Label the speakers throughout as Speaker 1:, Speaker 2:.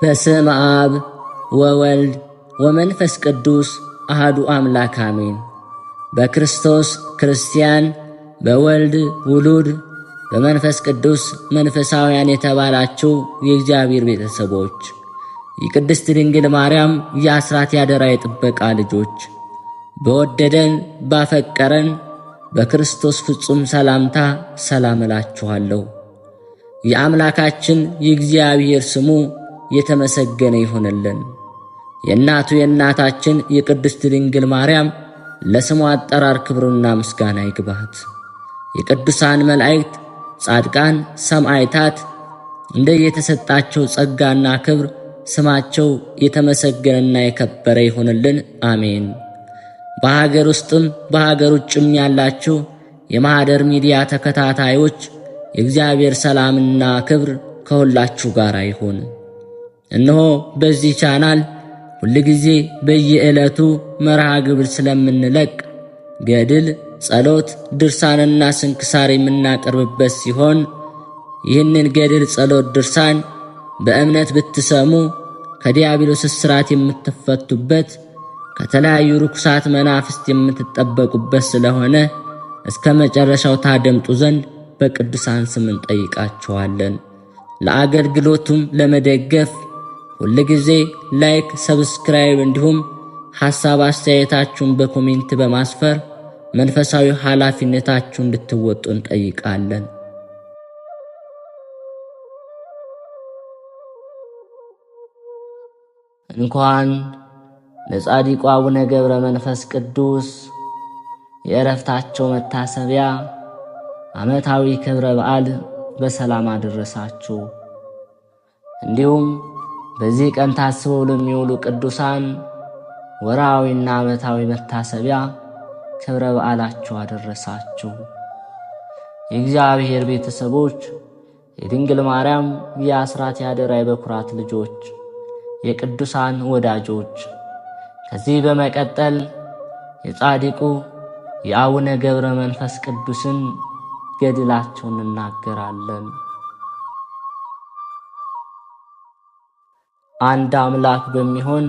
Speaker 1: በስመ አብ ወወልድ ወመንፈስ ቅዱስ አሐዱ አምላክ አሜን። በክርስቶስ ክርስቲያን፣ በወልድ ውሉድ፣ በመንፈስ ቅዱስ መንፈሳውያን የተባላችሁ የእግዚአብሔር ቤተሰቦች፣ የቅድስት ድንግል ማርያም የአስራት ያደራ የጥበቃ ልጆች፣ በወደደን ባፈቀረን በክርስቶስ ፍጹም ሰላምታ ሰላም እላችኋለሁ። የአምላካችን የእግዚአብሔር ስሙ የተመሰገነ ይሆንልን። የእናቱ የእናታችን የቅድስት ድንግል ማርያም ለስሙ አጠራር ክብሩና ምስጋና ይግባት። የቅዱሳን መላእክት፣ ጻድቃን፣ ሰማዕታት እንደየተሰጣቸው ጸጋና ክብር ስማቸው የተመሰገነና የከበረ ይሆንልን። አሜን። በሀገር ውስጥም በሀገር ውጭም ያላችሁ የማኅደር ሚዲያ ተከታታዮች የእግዚአብሔር ሰላምና ክብር ከሁላችሁ ጋር ይሁን። እነሆ በዚህ ቻናል ሁልጊዜ በየዕለቱ መርሃ ግብር ስለምንለቅ ገድል፣ ጸሎት፣ ድርሳንና ስንክሳር የምናቀርብበት ሲሆን ይህንን ገድል፣ ጸሎት፣ ድርሳን በእምነት ብትሰሙ ከዲያብሎስ እስራት የምትፈቱበት ከተለያዩ ርኩሳት መናፍስት የምትጠበቁበት ስለሆነ እስከ መጨረሻው ታደምጡ ዘንድ በቅዱሳን ስም እንጠይቃችኋለን። ለአገልግሎቱም ለመደገፍ ሁልጊዜ ላይክ፣ ሰብስክራይብ እንዲሁም ሐሳብ አስተያየታችሁን በኮሜንት በማስፈር መንፈሳዊ ኃላፊነታችሁን እንድትወጡ እንጠይቃለን። እንኳን ለጻድቁ አቡነ ገብረ መንፈስ ቅዱስ የዕረፍታቸው መታሰቢያ ዓመታዊ ክብረ በዓል በሰላም አደረሳችሁ። እንዲሁም በዚህ ቀን ታስበው ለሚውሉ ቅዱሳን ወርሃዊና ዓመታዊ መታሰቢያ ክብረ በዓላችሁ አደረሳችሁ። የእግዚአብሔር ቤተሰቦች፣ የድንግል ማርያም የአስራት ያደራ የበኩራት ልጆች፣ የቅዱሳን ወዳጆች፣ ከዚህ በመቀጠል የጻድቁ የአቡነ ገብረ መንፈስ ቅዱስን ገድላቸውን እናገራለን። አንድ አምላክ በሚሆን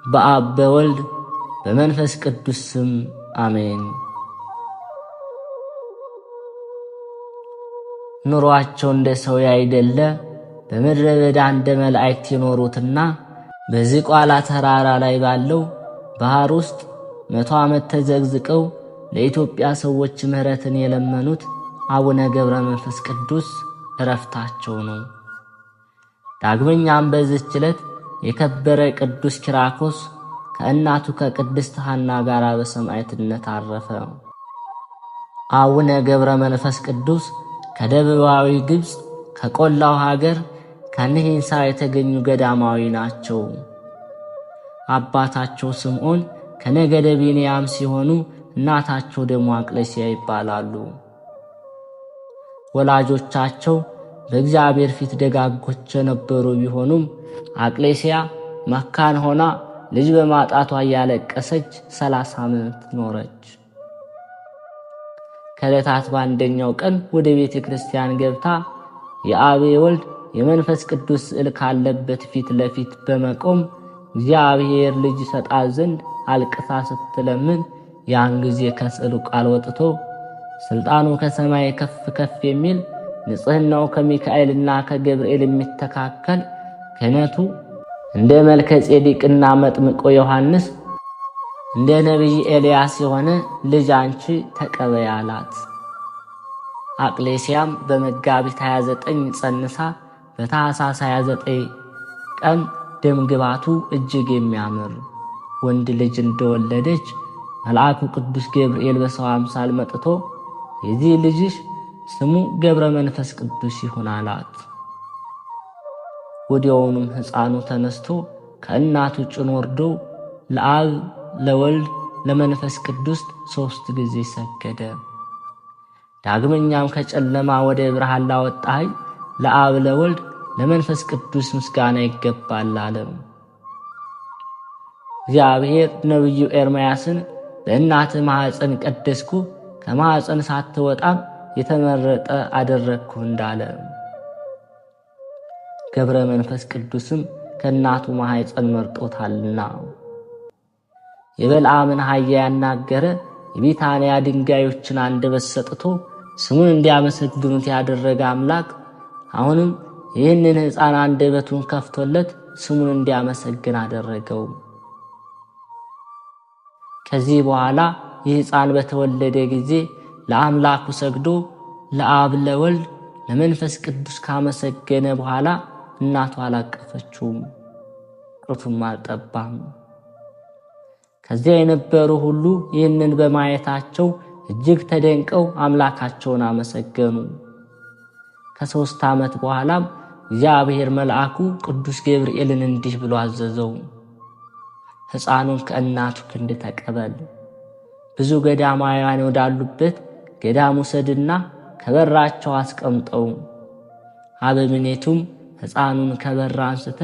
Speaker 1: በአብ በወልድ በመንፈስ ቅዱስ ስም አሜን። ኑሯቸው እንደ ሰው ያይደለ በምድረ በዳ እንደ መላእክት የኖሩትና በዝቋላ ተራራ ላይ ባለው ባህር ውስጥ 100 ዓመት ተዘግዝቀው ለኢትዮጵያ ሰዎች ምሕረትን የለመኑት አቡነ ገብረ መንፈስ ቅዱስ ዕረፍታቸው ነው። ዳግመኛም በዚህች ዕለት የከበረ ቅዱስ ኪራኮስ ከእናቱ ከቅድስት ሐና ጋር በሰማዕትነት አረፈ። አቡነ ገብረ መንፈስ ቅዱስ ከደቡባዊ ግብፅ ከቆላው ሀገር ከንሂንሳ የተገኙ ገዳማዊ ናቸው። አባታቸው ስምዖን ከነገደ ቢንያም ሲሆኑ እናታቸው ደግሞ አቅሌስያ ይባላሉ። ወላጆቻቸው በእግዚአብሔር ፊት ደጋጎች የነበሩ ቢሆኑም አቅሌስያ መካን ሆና ልጅ በማጣቷ እያለቀሰች 30 ዓመት ኖረች። ከዕለታት በአንደኛው ቀን ወደ ቤተ ክርስቲያን ገብታ የአብ የወልድ የመንፈስ ቅዱስ ስዕል ካለበት ፊት ለፊት በመቆም እግዚአብሔር ልጅ ሰጣት ዘንድ አልቅሳ ስትለምን ያን ጊዜ ከስዕሉ ቃል ወጥቶ ስልጣኑ ከሰማይ ከፍ ከፍ የሚል ንጽሕናው ከሚካኤልና ከገብርኤል የሚተካከል ክህነቱ እንደ መልከ ጼዴቅና መጥምቆ ዮሐንስ እንደ ነቢይ ኤልያስ የሆነ ልጅ አንቺ ተቀበይ አላት። አቅሌስያም በመጋቢት 29 ጸንሳ በታኅሳስ 29 ቀን ደምግባቱ እጅግ የሚያምር ወንድ ልጅ እንደወለደች መልአኩ ቅዱስ ገብርኤል በሰው አምሳል መጥቶ የዚህ ልጅሽ ስሙ ገብረ መንፈስ ቅዱስ ይሁን አላት። ወዲያውኑም ሕፃኑ ተነስቶ ከእናቱ ጭን ወርዶ ለአብ ለወልድ ለመንፈስ ቅዱስ 3 ጊዜ ሰገደ። ዳግመኛም ከጨለማ ወደ ብርሃን ላወጣኸኝ ለአብ ለወልድ ለመንፈስ ቅዱስ ምስጋና ይገባል አለ። እግዚአብሔር ነቢዩ ኤርምያስን በእናትህ ማኅፀን ቀደስኩ፣ ከማኅፀን ሳትወጣም የተመረጠ አደረግኩ እንዳለ ገብረ መንፈስ ቅዱስም ከእናቱ ማኅፀን መርጦታልና። የበልዓምን አህያ ያናገረ የቢታንያ ድንጋዮችን አንደበት ሰጥቶ ስሙን እንዲያመሰግኑት ያደረገ አምላክ አሁንም ይህንን ሕፃን አንደበቱን ከፍቶለት ስሙን እንዲያመሰግን አደረገው። ከዚህ በኋላ ይህ ሕፃን በተወለደ ጊዜ ለአምላኩ ሰግዶ ለአብ ለወልድ ለመንፈስ ቅዱስ ካመሰገነ በኋላ እናቱ አላቀፈችውም፣ ጡቱም አልጠባም። ከዚያ የነበሩ ሁሉ ይህንን በማየታቸው እጅግ ተደንቀው አምላካቸውን አመሰገኑ። ከ3 ዓመት በኋላም እግዚአብሔር መልአኩ ቅዱስ ገብርኤልን እንዲህ ብሎ አዘዘው፣ ሕፃኑን ከእናቱ ክንድ ተቀበል፣ ብዙ ገዳማውያን ወዳሉበት ገዳም ውሰድና ከበራቸው አስቀምጠው። አበምኔቱም ሕፃኑን ከበራ አንስተ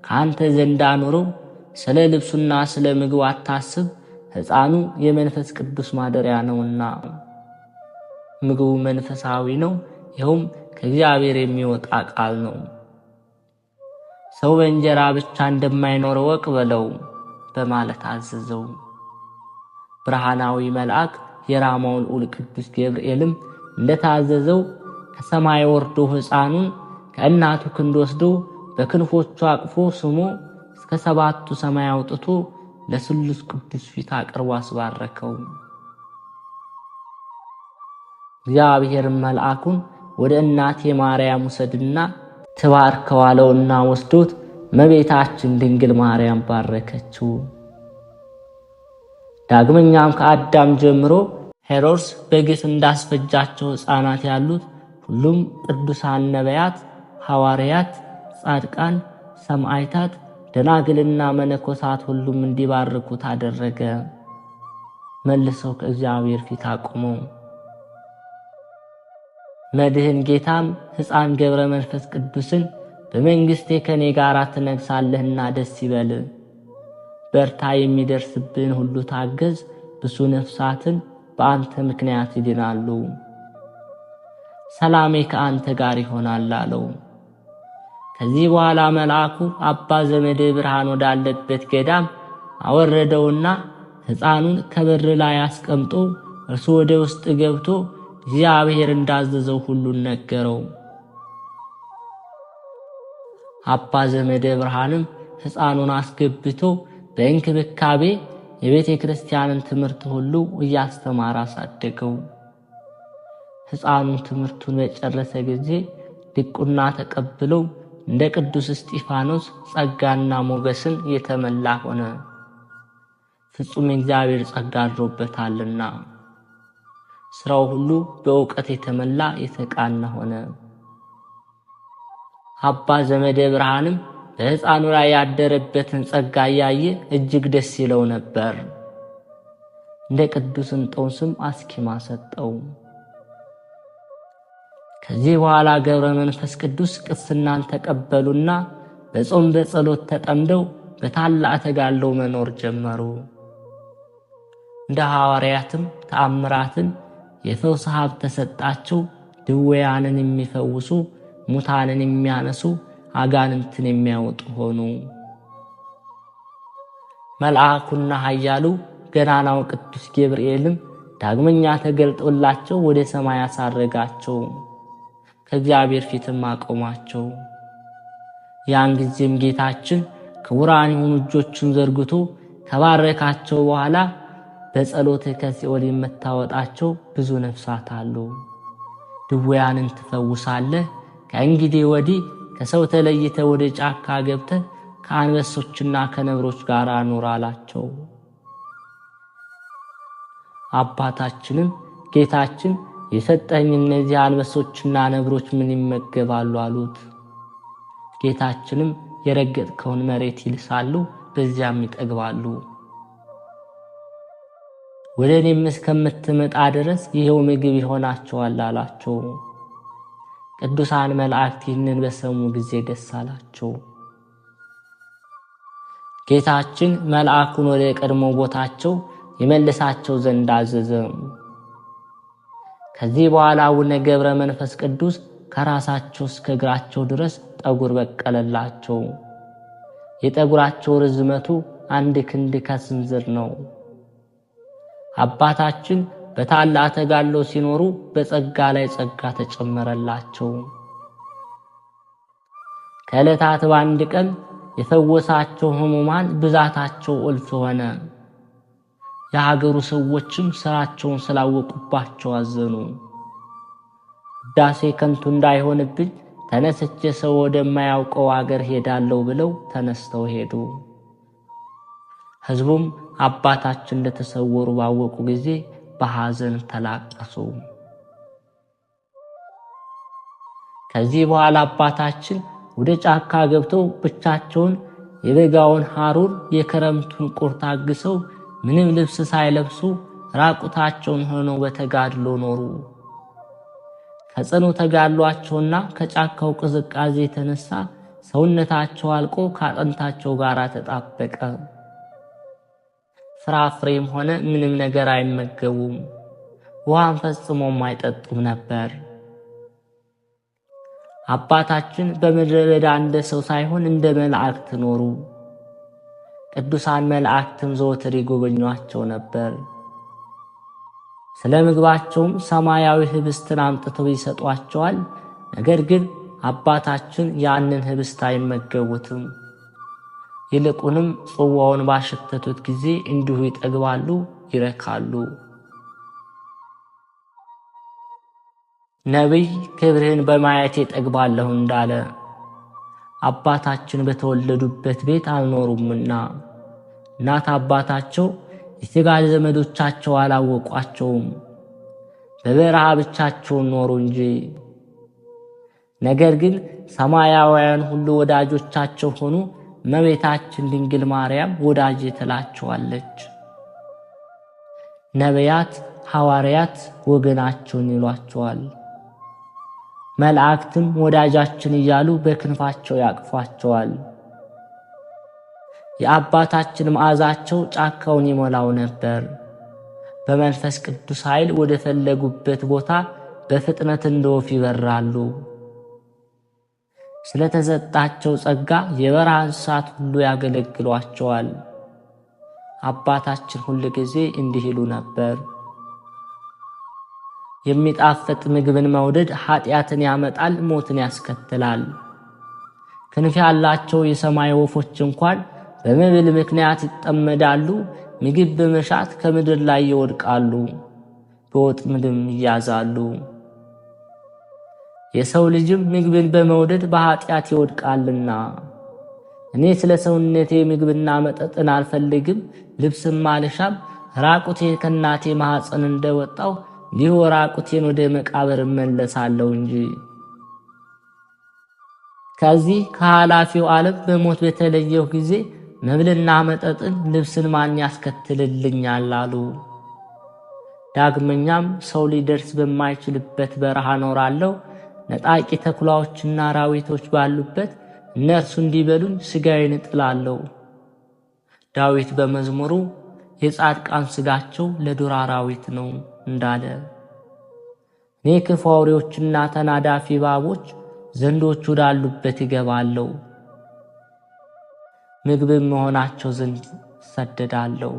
Speaker 1: ከአንተ ዘንድ አኑረው፣ ስለ ልብሱና ስለ ምግቡ አታስብ፣ ሕፃኑ የመንፈስ ቅዱስ ማደሪያ ነውና። ምግቡ መንፈሳዊ ነው፣ ይኸውም ከእግዚአብሔር የሚወጣ ቃል ነው። ሰው በእንጀራ ብቻ እንደማይኖር ወቅ በለው በማለት አዘዘው። ብርሃናዊ መልአክ የራማው ልዑል ቅዱስ ገብርኤልም እንደታዘዘው ከሰማይ ወርዶ ሕፃኑን ከእናቱ ክንድ ወስዶ በክንፎቹ አቅፎ ስሞ እስከ 7ቱ ሰማይ አውጥቶ ለስሉስ ቅዱስ ፊት አቅርቦ አስባረከው። እግዚአብሔር መልአኩን ወደ እናቴ ማርያም ውሰድና ትባርከው አለውና ወስዶት እመቤታችን ድንግል ማርያም ባረከችው። ዳግመኛም ከአዳም ጀምሮ ሄሮድስ በግፍ እንዳስፈጃቸው ሕፃናት ያሉት ሁሉም ቅዱሳን ነቢያት፣ ሐዋርያት፣ ጻድቃን፣ ሰማዕታት፣ ደናግልና መነኮሳት ሁሉም እንዲባርኩት አደረገ። መልሰው ከእግዚአብሔር ፊት አቆመው። መድህን ጌታም ሕፃን ገብረ መንፈስ ቅዱስን በመንግሥቴ ከኔ ጋር ትነግሣለህና ደስ ይበል፣ በርታ፣ የሚደርስብን ሁሉ ታገዝ፣ ብዙ ነፍሳትን በአንተ ምክንያት ይድናሉ፣ ሰላሜ ከአንተ ጋር ይሆናል አለው። ከዚህ በኋላ መልአኩ አባ ዘመደ ብርሃን ወዳለበት ገዳም አወረደውና ሕፃኑን ከበር ላይ አስቀምጦ እርሱ ወደ ውስጥ ገብቶ እግዚአብሔር እንዳዘዘው ሁሉን ነገረው። አባ ዘመደ ብርሃንም ሕፃኑን አስገብቶ በእንክብካቤ የቤተ ክርስቲያንን ትምህርት ሁሉ እያስተማረ አሳደገው። ሕፃኑ ትምህርቱን በጨረሰ ጊዜ ድቁና ተቀብለው እንደ ቅዱስ እስጢፋኖስ ጸጋና ሞገስን የተመላ ሆነ። ፍጹም እግዚአብሔር ጸጋ አድሮበታልና ስራው ሁሉ በእውቀት የተመላ የተቃና ሆነ። አባ ዘመደ ብርሃንም በሕፃኑ ላይ ያደረበትን ጸጋ እያየ እጅግ ደስ ይለው ነበር። እንደ ቅዱስ እንጦንስም አስኪማ ሰጠው። ከዚህ በኋላ ገብረ መንፈስ ቅዱስ ቅስናን ተቀበሉና በጾም በጸሎት ተጠምደው በታላቅ ተጋድሎ መኖር ጀመሩ። እንደ ሐዋርያትም ተአምራትን የፈውስ ሀብት ተሰጣቸው። ድውያንን የሚፈውሱ፣ ሙታንን የሚያነሱ፣ አጋንንትን የሚያወጡ ሆኑ። መልአኩና ኃያሉ ገናናው ቅዱስ ገብርኤልም ዳግመኛ ተገልጦላቸው ወደ ሰማይ አሳረጋቸው፣ ከእግዚአብሔር ፊትም አቆማቸው። ያን ጊዜም ጌታችን ክቡራን የሆኑ እጆቹን ዘርግቶ ከባረካቸው በኋላ በጸሎት ከሲኦል የምታወጣቸው ብዙ ነፍሳት አሉ። ድውያንን ትፈውሳለህ፣ ከእንግዲህ ወዲህ ከሰው ተለይተ ወደ ጫካ ገብተ ከአንበሶችና ከነብሮች ጋር አኑር አላቸው። አባታችንም ጌታችን የሰጠኝ እነዚህ አንበሶችና ነብሮች ምን ይመገባሉ አሉት። ጌታችንም የረገጥከውን መሬት ይልሳሉ፣ በዚያም ይጠግባሉ። ወደ እኔም እስከምትመጣ ድረስ ይሄው ምግብ ይሆናቸዋል አላቸው። ቅዱሳን መላእክት ይህንን በሰሙ ጊዜ ደስ አላቸው። ጌታችን መልአኩን ወደ ቀድሞ ቦታቸው ይመልሳቸው ዘንድ አዘዘ። ከዚህ በኋላ አቡነ ገብረ መንፈስ ቅዱስ ከራሳቸው እስከ እግራቸው ድረስ ጠጉር በቀለላቸው። የጠጉራቸው ርዝመቱ 1 ክንድ ከስንዝር ነው። አባታችን በታላቅ ተጋድሎ ሲኖሩ በጸጋ ላይ ጸጋ ተጨመረላቸው። ከዕለታት በአንድ ቀን የፈወሳቸው ሕሙማን ብዛታቸው እልፍ ሆነ። የሀገሩ ሰዎችም ሥራቸውን ስላወቁባቸው አዘኑ። ውዳሴ ከንቱ እንዳይሆንብኝ ተነስቼ ሰው ወደማያውቀው አገር ሄዳለሁ ብለው ተነስተው ሄዱ። ሕዝቡም አባታችን እንደተሰወሩ ባወቁ ጊዜ በሐዘን ተላቀሱ። ከዚህ በኋላ አባታችን ወደ ጫካ ገብተው ብቻቸውን የበጋውን ሐሩር የክረምቱን ቁር ታግሰው ምንም ልብስ ሳይለብሱ ራቁታቸውን ሆነው በተጋድሎ ኖሩ። ከጽኑ ተጋድሏቸውና ከጫካው ቅዝቃዜ የተነሳ ሰውነታቸው አልቆ ከአጥንታቸው ጋር ተጣበቀ። ፍራፍሬም ሆነ ምንም ነገር አይመገቡም፣ ውሃን ፈጽሞም አይጠጡም ነበር። አባታችን በምድረ በዳ እንደ ሰው ሳይሆን እንደ መላእክት ኖሩ። ቅዱሳን መላእክትም ዘወትር ይጎበኟቸው ነበር። ስለ ምግባቸውም ሰማያዊ ህብስትን አምጥተው ይሰጧቸዋል። ነገር ግን አባታችን ያንን ህብስት አይመገቡትም። ይልቁንም ጽዋውን ባሸተቱት ጊዜ እንዲሁ ይጠግባሉ፣ ይረካሉ። ነቢይ ክብርህን በማየት እጠግባለሁ እንዳለ አባታችን በተወለዱበት ቤት አልኖሩምና እናት አባታቸው የሥጋ ዘመዶቻቸው አላወቋቸውም። በበረሃ ብቻቸውን ኖሩ እንጂ። ነገር ግን ሰማያውያን ሁሉ ወዳጆቻቸው ሆኑ። እመቤታችን ድንግል ማርያም ወዳጄ ትላቸዋለች። ነቢያት፣ ሐዋርያት ወገናቸውን ይሏቸዋል። መላእክትም ወዳጃችን እያሉ በክንፋቸው ያቅፏቸዋል። የአባታችን መዓዛቸው ጫካውን ይሞላው ነበር። በመንፈስ ቅዱስ ኃይል ወደ ፈለጉበት ቦታ በፍጥነት እንደ ወፍ ይበራሉ። ስለተሰጣቸው ጸጋ የበረሃ እንስሳት ሁሉ ያገለግሏቸዋል። አባታችን ሁል ጊዜ እንዲህ ይሉ ነበር። የሚጣፍጥ ምግብን መውደድ ኃጢአትን ያመጣል፣ ሞትን ያስከትላል። ክንፍ ያላቸው የሰማይ ወፎች እንኳን በመብል ምክንያት ይጠመዳሉ። ምግብ በመሻት ከምድር ላይ ይወድቃሉ፣ በወጥመድም ይያዛሉ። የሰው ልጅም ምግብን በመውደድ በኃጢአት ይወድቃልና። እኔ ስለ ሰውነቴ ምግብና መጠጥን አልፈልግም፣ ልብስም አልሻም። ራቁቴ ከእናቴ ማኅፀን እንደወጣው እንዲሁ ራቁቴን ወደ መቃብር እመለሳለሁ እንጂ። ከዚህ ከኃላፊው ዓለም በሞት በተለየው ጊዜ መብልና መጠጥን ልብስን ማን ያስከትልልኛል አሉ። ዳግመኛም ሰው ሊደርስ በማይችልበት በረሃ ኖራለሁ፣ ነጣቂ ተኩላዎችና አራዊቶች ባሉበት እነርሱ እንዲበሉኝ ሥጋዬን እጥላለሁ። ዳዊት በመዝሙሩ የጻድቃን ሥጋቸው ለዱር አራዊት ነው እንዳለ፣ እኔ ክፉ አውሬዎችና ተናዳፊ እባቦች ዘንዶች ወዳሉበት ይገባለሁ፣ ምግብም መሆናቸው ዘንድ እሰደዳለሁ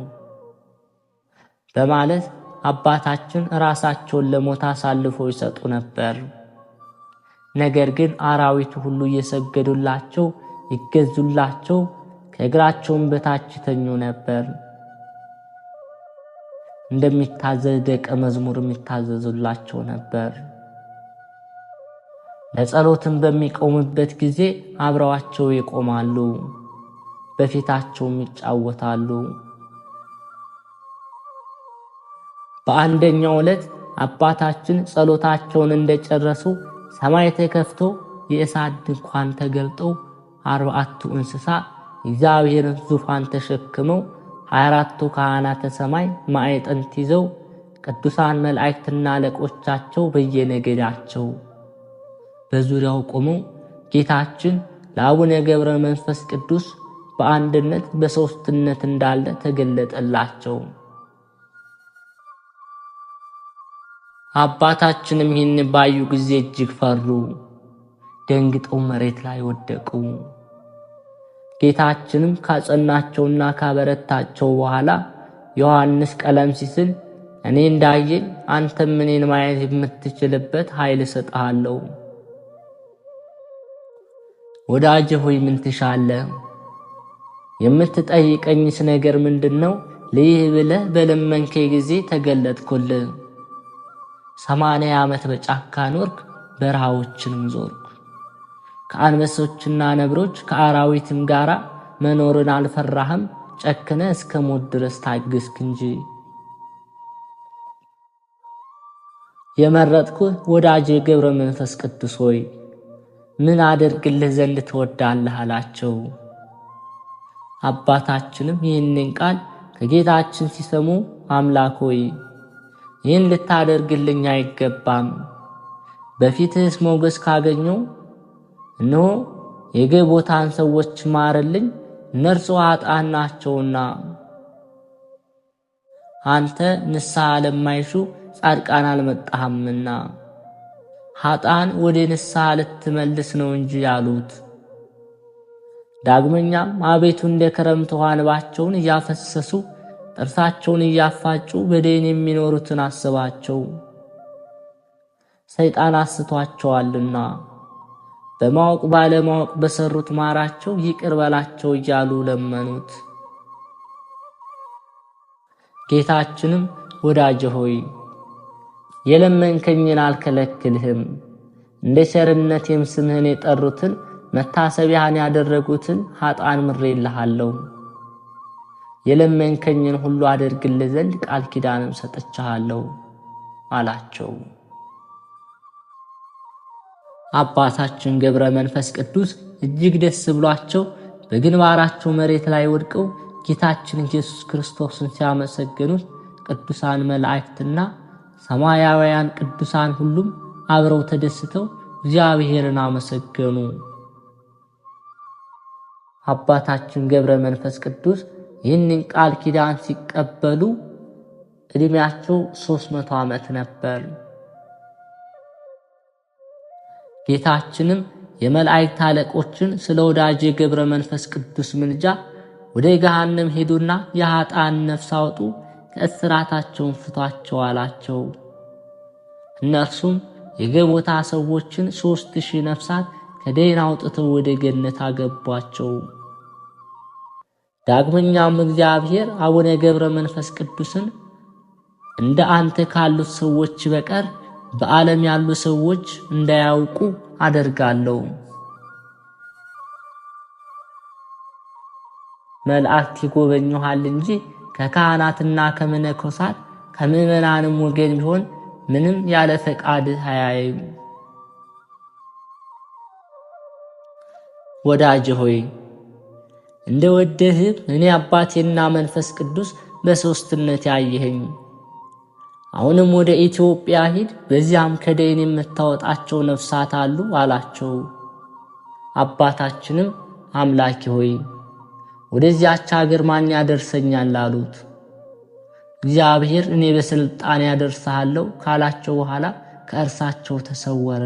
Speaker 1: በማለት አባታችን ራሳቸውን ለሞት አሳልፈው ይሰጡ ነበር። ነገር ግን አራዊቱ ሁሉ እየሰገዱላቸው ይገዙላቸው፣ ከእግራቸውም በታች ይተኙ ነበር። እንደሚታዘዝ ደቀ መዝሙርም ይታዘዙላቸው ነበር። ለጸሎትም በሚቆሙበት ጊዜ አብረዋቸው ይቆማሉ፣ በፊታቸውም ይጫወታሉ። በአንደኛው ዕለት አባታችን ጸሎታቸውን እንደጨረሱ ሰማይ ተከፍቶ የእሳት ድንኳን ተገልጦ 40ቱ እንስሳ እግዚአብሔርን ዙፋን ተሸክመው 24ቱ ካህናተ ሰማይ ማዕጠንት ይዘው ቅዱሳን መላእክትና አለቆቻቸው በየነገዳቸው በዙሪያው ቆመው ጌታችን ለአቡነ ገብረ መንፈስ ቅዱስ በአንድነት በሦስትነት እንዳለ ተገለጠላቸው። አባታችንም ይህን ባዩ ጊዜ እጅግ ፈሩ፣ ደንግጠው መሬት ላይ ወደቁ። ጌታችንም ካጸናቸውና ካበረታቸው በኋላ ዮሐንስ ቀለምሲስን እኔ እንዳየኝ አንተም እኔን ማየት የምትችልበት ኃይል እሰጥሃለሁ። ወዳጄ ሆይ ምን ትሻለህ? የምትጠይቀኝስ ነገር ምንድነው? ልይህ ብለህ በለመንከኝ ጊዜ ተገለጥኩልህ። 80 ዓመት በጫካ ኖርክ፣ በረሃዎችንም ዞርክ። ከአንበሶችና ነብሮች ከአራዊትም ጋር መኖርን አልፈራህም። ጨክነ እስከ ሞት ድረስ ታገስክ እንጂ። የመረጥኩህ ወዳጄ ገብረ መንፈስ ቅዱስ ሆይ ምን አደርግልህ ዘንድ ትወዳለህ አላቸው። አባታችንም ይህንን ቃል ከጌታችን ሲሰሙ አምላክ ሆይ ይህን ልታደርግልኝ አይገባም፣ በፊትህስ ሞገስ ካገኘው እነሆ የገቦታን ሰዎች ማርልኝ፣ እነርሱ ኃጥአን ናቸውና። አንተ ንስሐ ለማይሹ ጻድቃን አልመጣህምና ኃጥአን ወደ ንስሐ ልትመልስ ነው እንጂ ያሉት። ዳግመኛም አቤቱ እንደ ክረምት ውሃ እንባቸውን እያፈሰሱ ጥርሳቸውን እያፋጩ በደይን የሚኖሩትን አስባቸው፣ ሰይጣን አስቷቸዋልና በማወቅ ባለማወቅ በሰሩት ማራቸው፣ ይቅር በላቸው እያሉ ለመኑት። ጌታችንም ወዳጄ ሆይ የለመንከኝን አልከለክልህም፣ እንደ ቸርነቴም ስምህን የጠሩትን መታሰቢያን ያደረጉትን ኃጥአን ምሬልሃለሁ። የለመንከኝን ሁሉ አደርግልህ ዘንድ ቃል ኪዳንም ሰጥቻለሁ አላቸው። አባታችን ገብረ መንፈስ ቅዱስ እጅግ ደስ ብሏቸው በግንባራቸው መሬት ላይ ወድቀው ጌታችን ኢየሱስ ክርስቶስን ሲያመሰግኑት ቅዱሳን መላእክትና ሰማያውያን ቅዱሳን ሁሉም አብረው ተደስተው እግዚአብሔርን አመሰገኑ። አባታችን ገብረ መንፈስ ቅዱስ ይህንን ቃል ኪዳን ሲቀበሉ ዕድሜያቸው 300 ዓመት ነበር። ጌታችንም የመላእክት አለቆችን ስለ ወዳጄ ገብረ መንፈስ ቅዱስ ምልጃ ወደ ገሃነም ሄዱና የኃጥአን ነፍስ አውጡ፣ ከእስራታቸውን ፍቷቸው አላቸው። እነርሱም የገቦታ ሰዎችን 3000 ነፍሳት ከደይን አውጥተው ወደ ገነት አገቧቸው። ዳግመኛም እግዚአብሔር አቡነ ገብረ መንፈስ ቅዱስን እንደ አንተ ካሉት ሰዎች በቀር በዓለም ያሉ ሰዎች እንዳያውቁ አደርጋለሁ። መላእክት ይጎበኙሃል እንጂ ከካህናትና ከመነኮሳት ከምዕመናንም ወገን ቢሆን ምንም ያለ ፈቃድህ አያዩም። ወዳጄ ሆይ እንደ ወደድህ እኔ አባቴና መንፈስ ቅዱስ በሦስትነት ያየኸኝ። አሁንም ወደ ኢትዮጵያ ሂድ፣ በዚያም ከደይን የምታወጣቸው ነፍሳት አሉ አላቸው። አባታችንም አምላኬ ሆይ ወደዚያች አገር ማን ያደርሰኛል አሉት። እግዚአብሔር እኔ በስልጣን ያደርሳለሁ ካላቸው በኋላ ከእርሳቸው ተሰወረ።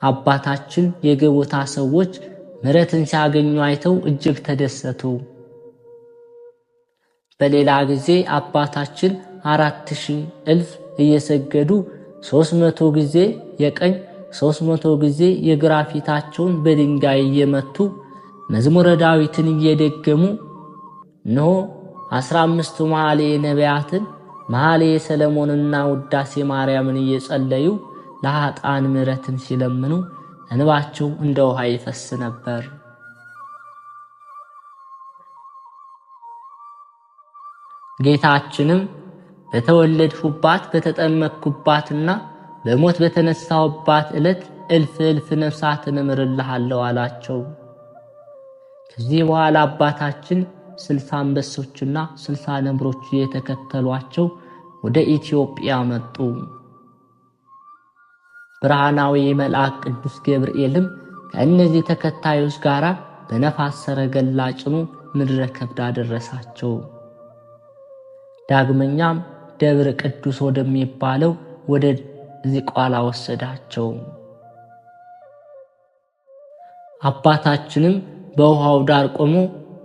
Speaker 1: አባታችን የገቦታ ሰዎች ምሕረትን ሲያገኙ አይተው እጅግ ተደሰቱ። በሌላ ጊዜ አባታችን 4000 እልፍ እየሰገዱ 300 ጊዜ የቀኝ 300 ጊዜ የግራ ፊታቸውን በድንጋይ እየመቱ መዝሙረ ዳዊትን እየደገሙ እነሆ 15 መኃልየ ነቢያትን መኃልየ ሰለሞንና ውዳሴ ማርያምን እየጸለዩ ለኃጥአን ምሕረትን ሲለምኑ እንባቸው እንደ ውሃ ይፈስ ነበር። ጌታችንም በተወለድሁባት በተጠመቅኩባትና በሞት በተነሳሁባት ዕለት እልፍ ነፍሳትን እምርልሃለሁ አላቸው። ከዚህ በኋላ አባታችን 60 አንበሶችና 60 ነብሮች የተከተሏቸው ወደ ኢትዮጵያ መጡ። ብርሃናዊ መልአክ ቅዱስ ገብርኤልም ከእነዚህ ተከታዮች ጋር በነፋስ ሰረገላ ጭኖ ምድረ ከብድ አደረሳቸው። ዳግመኛም ደብረ ቅዱስ ወደሚባለው ወደ ዝቋላ ወሰዳቸው። አባታችንም በውሃው ዳር ቆሞ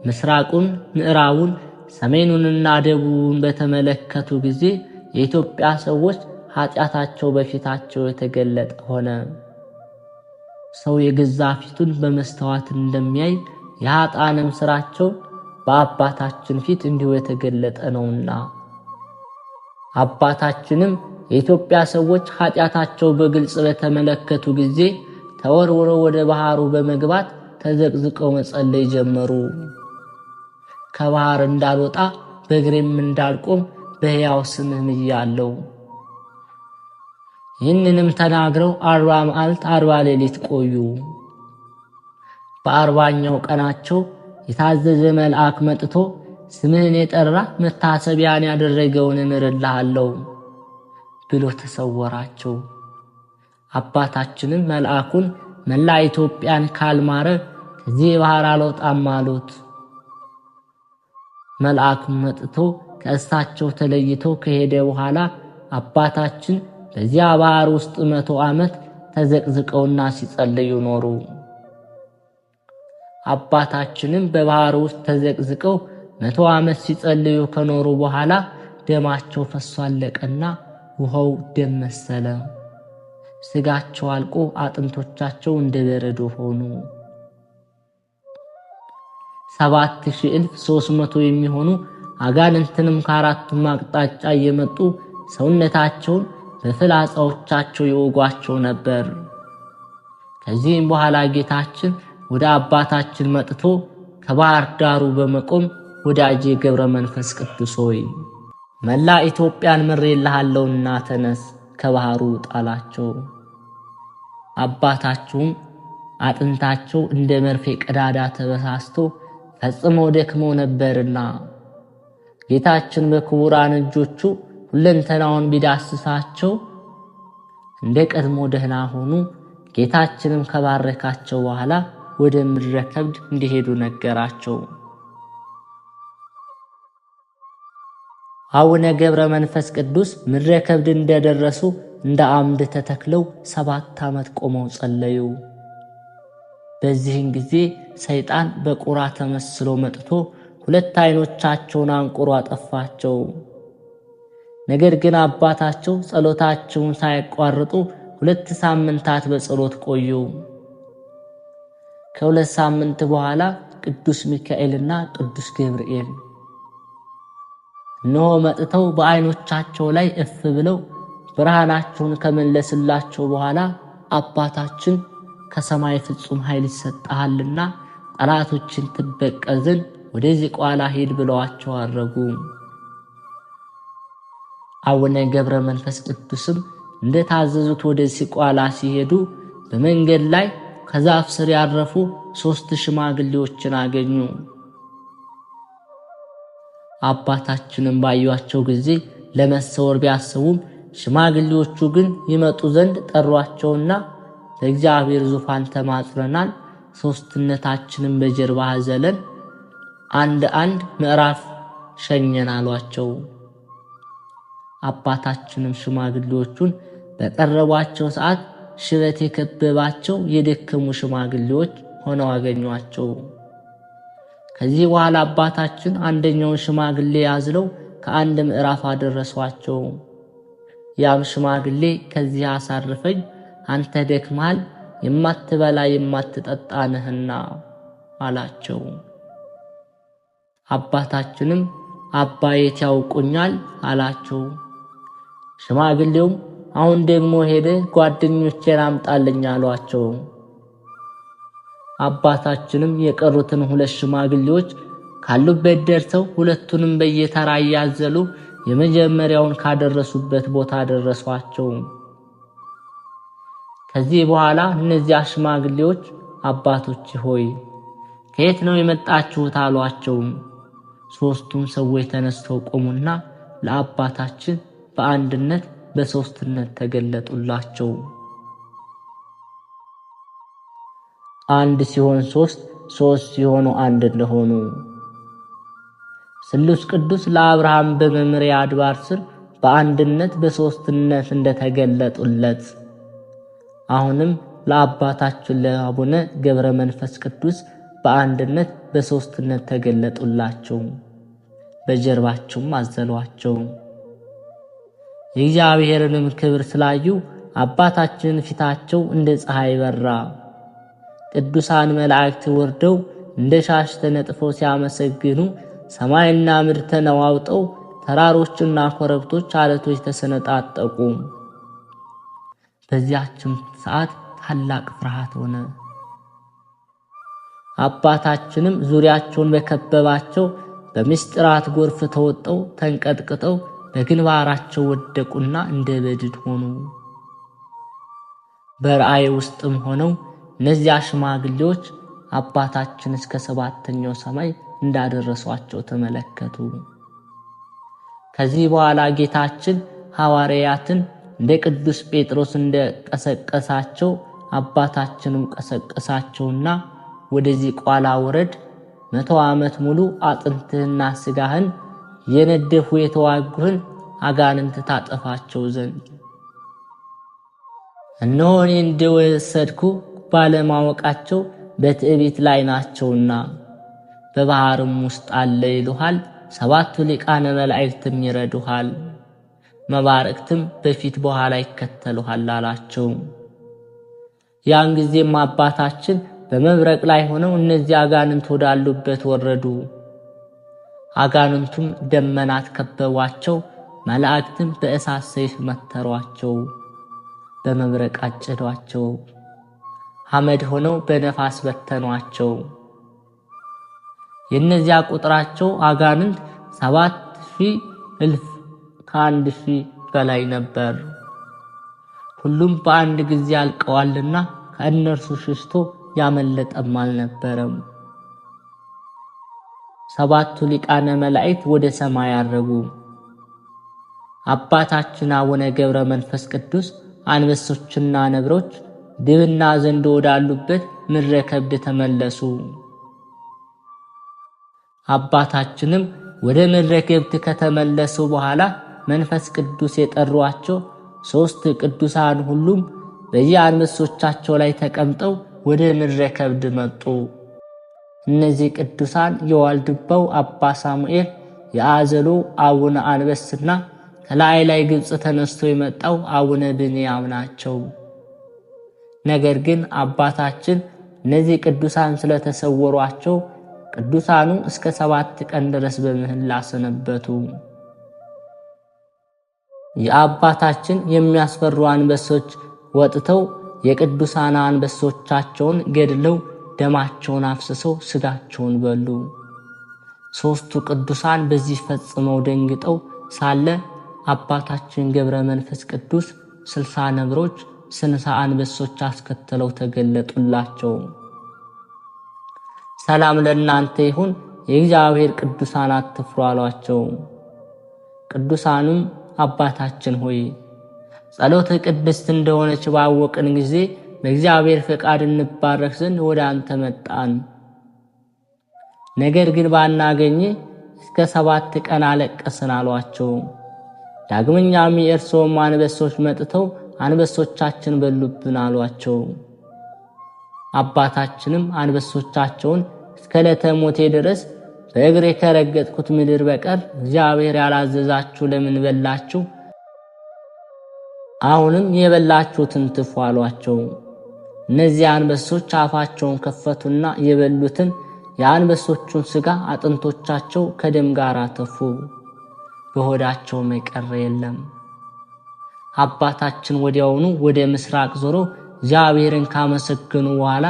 Speaker 1: ምስራቁን፣ ምዕራቡን፣ ሰሜኑንና ደቡቡን በተመለከቱ ጊዜ የኢትዮጵያ ሰዎች ኃጢአታቸው በፊታቸው የተገለጠ ሆነ። ሰው የገዛ ፊቱን በመስተዋት እንደሚያይ የኃጥአንም ሥራቸው በአባታችን ፊት እንዲሁ የተገለጠ ነውና። አባታችንም የኢትዮጵያ ሰዎች ኃጢአታቸው በግልጽ በተመለከቱ ጊዜ ተወርውረው ወደ ባህሩ በመግባት ተዘቅዝቀው መጸለይ ጀመሩ። ከባህር እንዳልወጣ በእግሬም እንዳልቆም በሕያው ስምህ ምያለሁ። ይህንንም ተናግረው 40 መዓልት 40 ሌሊት ቆዩ። በ40ኛው ቀናቸው የታዘዘ መልአክ መጥቶ ስምህን የጠራ መታሰቢያን ያደረገውን እምርልሃለሁ ብሎ ተሰወራቸው። አባታችንም መልአኩን መላ ኢትዮጵያን ካልማረ ከዚህ ባህር አልወጣም አሉት። መልአኩም መጥቶ ከእሳቸው ተለይቶ ከሄደ በኋላ አባታችን በዚያ ባህር ውስጥ 100 ዓመት ተዘቅዝቀውና ሲጸልዩ ኖሩ። አባታችንም በባህር ውስጥ ተዘቅዝቀው 100 ዓመት ሲጸልዩ ከኖሩ በኋላ ደማቸው ፈሶ አለቀና ውሃው ደም መሰለ። ስጋቸው አልቆ አጥንቶቻቸው እንደ በረዶ ሆኑ። 7300 የሚሆኑ አጋንንትንም ከአራቱም አቅጣጫ እየመጡ ሰውነታቸውን በፍላጻዎቻቸው ይወጓቸው ነበር። ከዚህም በኋላ ጌታችን ወደ አባታችን መጥቶ ከባህር ዳሩ በመቆም ወዳጄ ገብረ መንፈስ ቅዱስ ሆይ መላ ኢትዮጵያን ምሬልሃለሁና ተነስ ከባህሩ ጣላቸው። አባታችሁም አጥንታቸው እንደ መርፌ ቀዳዳ ተበሳስቶ ፈጽመው ደክመው ነበርና ጌታችን በክቡራን እጆቹ ሁለንተናውን ቢዳስሳቸው እንደ ቀድሞ ደህና ሆኑ። ጌታችንም ከባረካቸው በኋላ ወደ ምድረ ከብድ እንዲሄዱ ነገራቸው። አቡነ ገብረ መንፈስ ቅዱስ ምድረ ከብድ እንደደረሱ እንደ አምድ ተተክለው 7 ዓመት ቆመው ጸለዩ። በዚህን ጊዜ ሰይጣን በቁራ ተመስሎ መጥቶ 2 ዓይኖቻቸውን አንቁሮ አጠፋቸው። ነገር ግን አባታቸው ጸሎታቸውን ሳያቋርጡ 2 ሳምንታት በጸሎት ቆዩ። ከ2 ሳምንት በኋላ ቅዱስ ሚካኤልና ቅዱስ ገብርኤል እነሆ መጥተው በዓይኖቻቸው ላይ እፍ ብለው ብርሃናቸውን ከመለስላቸው በኋላ አባታችን ከሰማይ ፍጹም ኃይል ይሰጣልና ጠላቶችን ትበቀል ዘንድ ወደዚህ ቋላ ሄድ ብለዋቸው አረጉ። አቡነ ገብረ መንፈስ ቅዱስም እንደታዘዙት ወደዚህ ቋላ ሲሄዱ በመንገድ ላይ ከዛፍ ስር ያረፉ 3 ሽማግሌዎችን አገኙ። አባታችንም ባዩአቸው ጊዜ ለመሰወር ቢያስቡም ሽማግሌዎቹ ግን ይመጡ ዘንድ ጠሯቸውና በእግዚአብሔር ዙፋን ተማጽነናል፣ ሦስትነታችንን በጀርባ አዘለን፣ አንድ ምዕራፍ ሸኘን አሏቸው። አባታችንም ሽማግሌዎቹን በቀረቧቸው ሰዓት ሽበት የከበባቸው የደከሙ ሽማግሌዎች ሆነው አገኟቸው። ከዚህ በኋላ አባታችን አንደኛውን ሽማግሌ ያዝለው ከአንድ ምዕራፍ አደረሷቸው። ያም ሽማግሌ ከዚህ አሳርፈኝ፣ አንተ ደክማል፣ የማትበላ የማትጠጣ ነህና አላቸው። አባታችንም አባ የት ያውቁኛል አላቸው። ሽማግሌውም አሁን ደግሞ ሄደ ጓደኞቼን አምጣልኝ አሏቸው። አባታችንም የቀሩትን 2 ሽማግሌዎች ካሉበት ደርሰው 2ቱንም በየተራ እያዘሉ የመጀመሪያውን ካደረሱበት ቦታ ደረሷቸው። ከዚህ በኋላ እነዚያ ሽማግሌዎች አባቶች ሆይ ከየት ነው የመጣችሁት አሏቸው። 3ቱም ሰዎች ተነስተው ቆሙና ለአባታችን በአንድነት በሶስትነት ተገለጡላቸው። አንድ ሲሆን 3፣ 3 ሲሆኑ አንድ እንደሆኑ ስሉስ ቅዱስ ለአብርሃም በመምሪያ አድባር ስር በአንድነት በሶስትነት እንደተገለጡለት አሁንም ለአባታችን ለአቡነ ገብረ መንፈስ ቅዱስ በአንድነት በሶስትነት ተገለጡላቸው። በጀርባቸውም አዘሏቸው። የእግዚአብሔርንም ክብር ስላዩ አባታችን ፊታቸው እንደ ፀሐይ በራ። ቅዱሳን መላእክት ወርደው እንደ ሻሽ ተነጥፈው ሲያመሰግኑ ሰማይና ምድር ተነዋውጠው ተራሮችና ኮረብቶች አለቶች ተሰነጣጠቁ። በዚያችም ሰዓት ታላቅ ፍርሃት ሆነ። አባታችንም ዙሪያቸውን በከበባቸው በምስጢራት ጎርፍ ተወጠው ተንቀጥቅጠው በግንባራቸው ወደቁና እንደ በድን ሆኑ። በራእይ ውስጥም ሆነው እነዚያ ሽማግሌዎች አባታችን እስከ 7ኛው ሰማይ እንዳደረሷቸው ተመለከቱ። ከዚህ በኋላ ጌታችን ሐዋርያትን እንደ ቅዱስ ጴጥሮስ እንደቀሰቀሳቸው አባታችንም ቀሰቀሳቸውና ወደዚህ ቋላ ወረድ 100 ዓመት ሙሉ አጥንትህና ስጋህን የነደፉ የተዋጉህን አጋንንት ታጠፋቸው ዘንድ እነሆ እኔ እንደወሰድኩ ባለማወቃቸው በትዕቢት ላይ ናቸውና በባህርም ውስጥ አለ ይሉሃል። 7 ሊቃነ መላእክትም ይረዱሃል፣ መባረክትም በፊት በኋላ ይከተሉሃል አላቸው። ያን ጊዜም አባታችን በመብረቅ ላይ ሆነው እነዚህ አጋንንት ወዳሉበት ወረዱ። አጋንንቱም ደመናት ከበቧቸው፣ መላእክትም በእሳት ሰይፍ መተሯቸው፣ በመብረቅ አጨዷቸው፣ አመድ ሆነው በነፋስ በተኗቸው። የእነዚያ ቁጥራቸው አጋንንት 7,000 እልፍ ከ1,000 በላይ ነበር። ሁሉም በአንድ ጊዜ አልቀዋልና ከእነርሱ ሽሽቶ ያመለጠም አልነበረም። 7ቱ ሊቃነ መላእክት ወደ ሰማይ አረጉ። አባታችን አቡነ ገብረ መንፈስ ቅዱስ አንበሶችና ነብሮች ድብና ዘንዶ ወዳሉበት ምድረ ከብድ ተመለሱ። አባታችንም ወደ ምድረ ከብድ ከተመለሱ በኋላ መንፈስ ቅዱስ የጠሯቸው 3 ቅዱሳን ሁሉም በየአንበሶቻቸው ላይ ተቀምጠው ወደ ምድረ ከብድ መጡ። እነዚህ ቅዱሳን የዋልድባው አባ ሳሙኤል፣ የአዘሎ አቡነ አንበስና ከላይ ግብጽ ተነስቶ የመጣው አቡነ ብንያም ናቸው። ነገር ግን አባታችን እነዚህ ቅዱሳን ስለተሰወሯቸው ቅዱሳኑ እስከ 7 ቀን ድረስ በምህላ ሰነበቱ። የአባታችን የሚያስፈሩ አንበሶች ወጥተው የቅዱሳን አንበሶቻቸውን ገድለው ደማቸውን አፍስሰው ስጋቸውን በሉ። 3ቱ ቅዱሳን በዚህ ፈጽመው ደንግጠው ሳለ አባታችን ገብረ መንፈስ ቅዱስ 60 ነብሮች 60 አንበሶች አስከተለው ተገለጡላቸው። ሰላም ለእናንተ ይሁን፣ የእግዚአብሔር ቅዱሳን አትፍሩ አሏቸው። ቅዱሳኑም አባታችን ሆይ ጸሎተ ቅድስት እንደሆነች ባወቅን ጊዜ በእግዚአብሔር ፈቃድ እንባረክ ዘንድ ወደ አንተ መጣን። ነገር ግን ባናገኝ እስከ 7 ቀን አለቀስን አሏቸው። ዳግመኛም የእርሶም አንበሶች መጥተው አንበሶቻችን በሉብን አሏቸው። አባታችንም አንበሶቻቸውን እስከ ዕለተ ሞቴ ድረስ በእግሬ ከረገጥኩት ምድር በቀር እግዚአብሔር ያላዘዛችሁ ለምን በላችሁ? አሁንም የበላችሁትን ትፉ አሏቸው። እነዚህ አንበሶች አፋቸውን ከፈቱና የበሉትን የአንበሶቹን ሥጋ አጥንቶቻቸው ከደም ጋር ተፉ። በሆዳቸው የቀረ የለም። አባታችን ወዲያውኑ ወደ ምስራቅ ዞሮ እግዚአብሔርን ካመሰገኑ በኋላ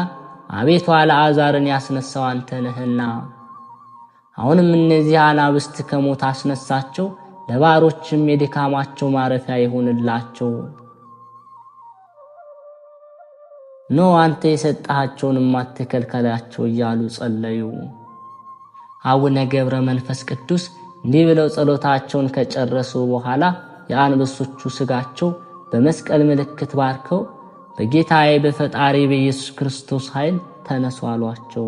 Speaker 1: አቤቱ አልዓዛርን ያስነሳው አንተ ነህና አሁንም እነዚህ አናብስት ከሞት አስነሳቸው፣ ለባሮችም የድካማቸው ማረፊያ ይሁንላቸው። ኖ አንተ የሰጣቸውን አትከልከላቸው እያሉ ጸለዩ። አቡነ ገብረ መንፈስ ቅዱስ እንዲህ ብለው ጸሎታቸውን ከጨረሱ በኋላ የአንበሶቹ ሥጋቸው በመስቀል ምልክት ባርከው በጌታዬ በፈጣሪ በኢየሱስ ክርስቶስ ኃይል ተነሱ አሏቸው።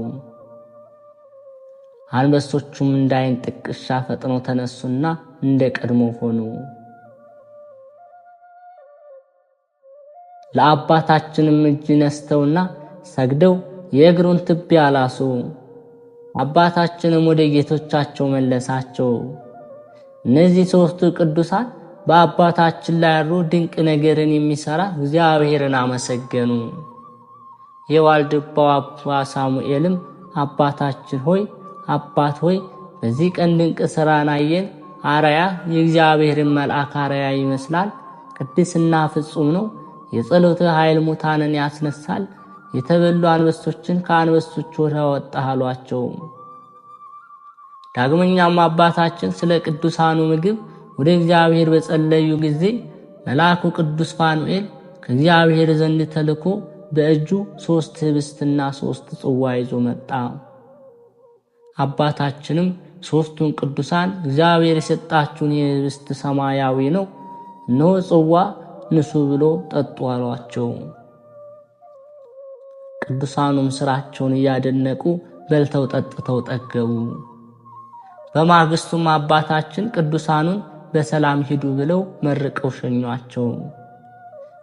Speaker 1: አንበሶቹም እንዳይን ጥቅሻ ፈጥነው ተነሱና እንደ ቀድሞ ሆኑ። ለአባታችንም እጅ ነስተውና ሰግደው የእግሩን ትቢያ ላሱ። አባታችንም ወደ ጌቶቻቸው መለሳቸው። እነዚህ ሦስቱ ቅዱሳን በአባታችን ላይ ያሉ ድንቅ ነገርን የሚሰራ እግዚአብሔርን አመሰገኑ። የዋልድባው አባ ሳሙኤልም አባታችን ሆይ አባት ሆይ በዚህ ቀን ድንቅ ሥራን አየን። አርአያ የእግዚአብሔርን መልአክ አርአያ ይመስላል። ቅድስና ፍጹም ነው። የጸሎትህ ኃይል ሙታንን ያስነሳል። የተበሉ አንበሶችን ከአንበሶች ወደ አወጣህ አሏቸው። ዳግመኛም አባታችን ስለ ቅዱሳኑ ምግብ ወደ እግዚአብሔር በጸለዩ ጊዜ መልአኩ ቅዱስ ፋኑኤል ከእግዚአብሔር ዘንድ ተልኮ በእጁ 3 ህብስትና 3 ጽዋ ይዞ መጣ። አባታችንም ሦስቱን ቅዱሳን እግዚአብሔር የሰጣችሁን የህብስት ሰማያዊ ነው፣ እነሆ ጽዋ ንሱ ብሎ ጠጡ አሏቸው። ቅዱሳኑም ሥራቸውን እያደነቁ በልተው ጠጥተው ጠገቡ። በማግስቱም አባታችን ቅዱሳኑን በሰላም ሂዱ ብለው መርቀው ሸኟቸው።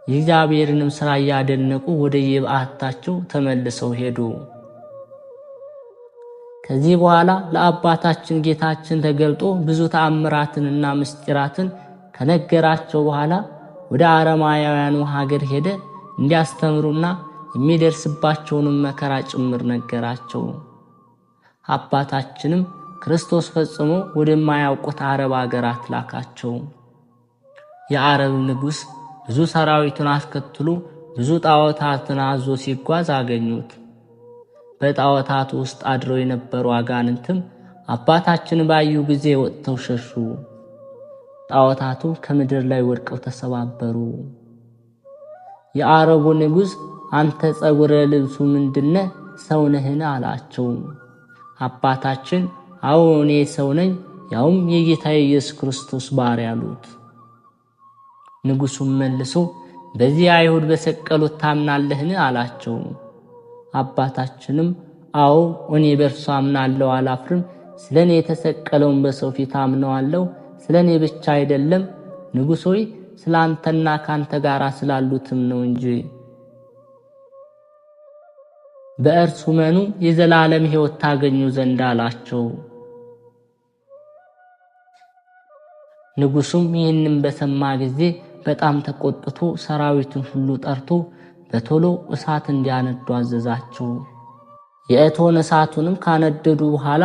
Speaker 1: የእግዚአብሔርንም ሥራ እያደነቁ ወደ የበዓታቸው ተመልሰው ሄዱ። ከዚህ በኋላ ለአባታችን ጌታችን ተገልጦ ብዙ ተአምራትንና ምስጢራትን ከነገራቸው በኋላ ወደ አረማውያኑ ሀገር ሄደ። እንዲያስተምሩና የሚደርስባቸውንም መከራ ጭምር ነገራቸው። አባታችንም ክርስቶስ ፈጽሞ ወደማያውቁት አረብ አገራት ላካቸው። የአረብ ንጉሥ ብዙ ሰራዊቱን አስከትሎ ብዙ ጣዖታትን አዞ ሲጓዝ አገኙት። በጣዖታቱ ውስጥ አድረው የነበሩ አጋንንትም አባታችን ባዩ ጊዜ ወጥተው ሸሹ። ጣዖታቱ ከምድር ላይ ወድቀው ተሰባበሩ። የአረቡ ንጉሥ አንተ ጸጉረ ልብሱ ምንድነ ሰው ነህን? አላቸው። አባታችን አዎ እኔ ሰው ነኝ፣ ያውም የጌታ ኢየሱስ ክርስቶስ ባሪያ አሉት። ንጉሡም መልሶ በዚህ አይሁድ በሰቀሉት ታምናለህን? አላቸው። አባታችንም አዎ እኔ በእርሱ አምናለሁ አላፍርም። ስለኔ የተሰቀለውን በሰው ፊት አምነዋለሁ። ስለኔ ብቻ አይደለም ንጉሥ ሆይ ስላንተና ካንተ ጋር ስላሉትም ነው እንጂ። በእርሱ መኑ የዘላለም ሕይወት ታገኙ ዘንድ አላቸው። ንጉሡም ይህንን በሰማ ጊዜ በጣም ተቆጥቶ ሰራዊቱን ሁሉ ጠርቶ በቶሎ እሳት እንዲያነዱ አዘዛቸው። የእቶን እሳቱንም ካነደዱ በኋላ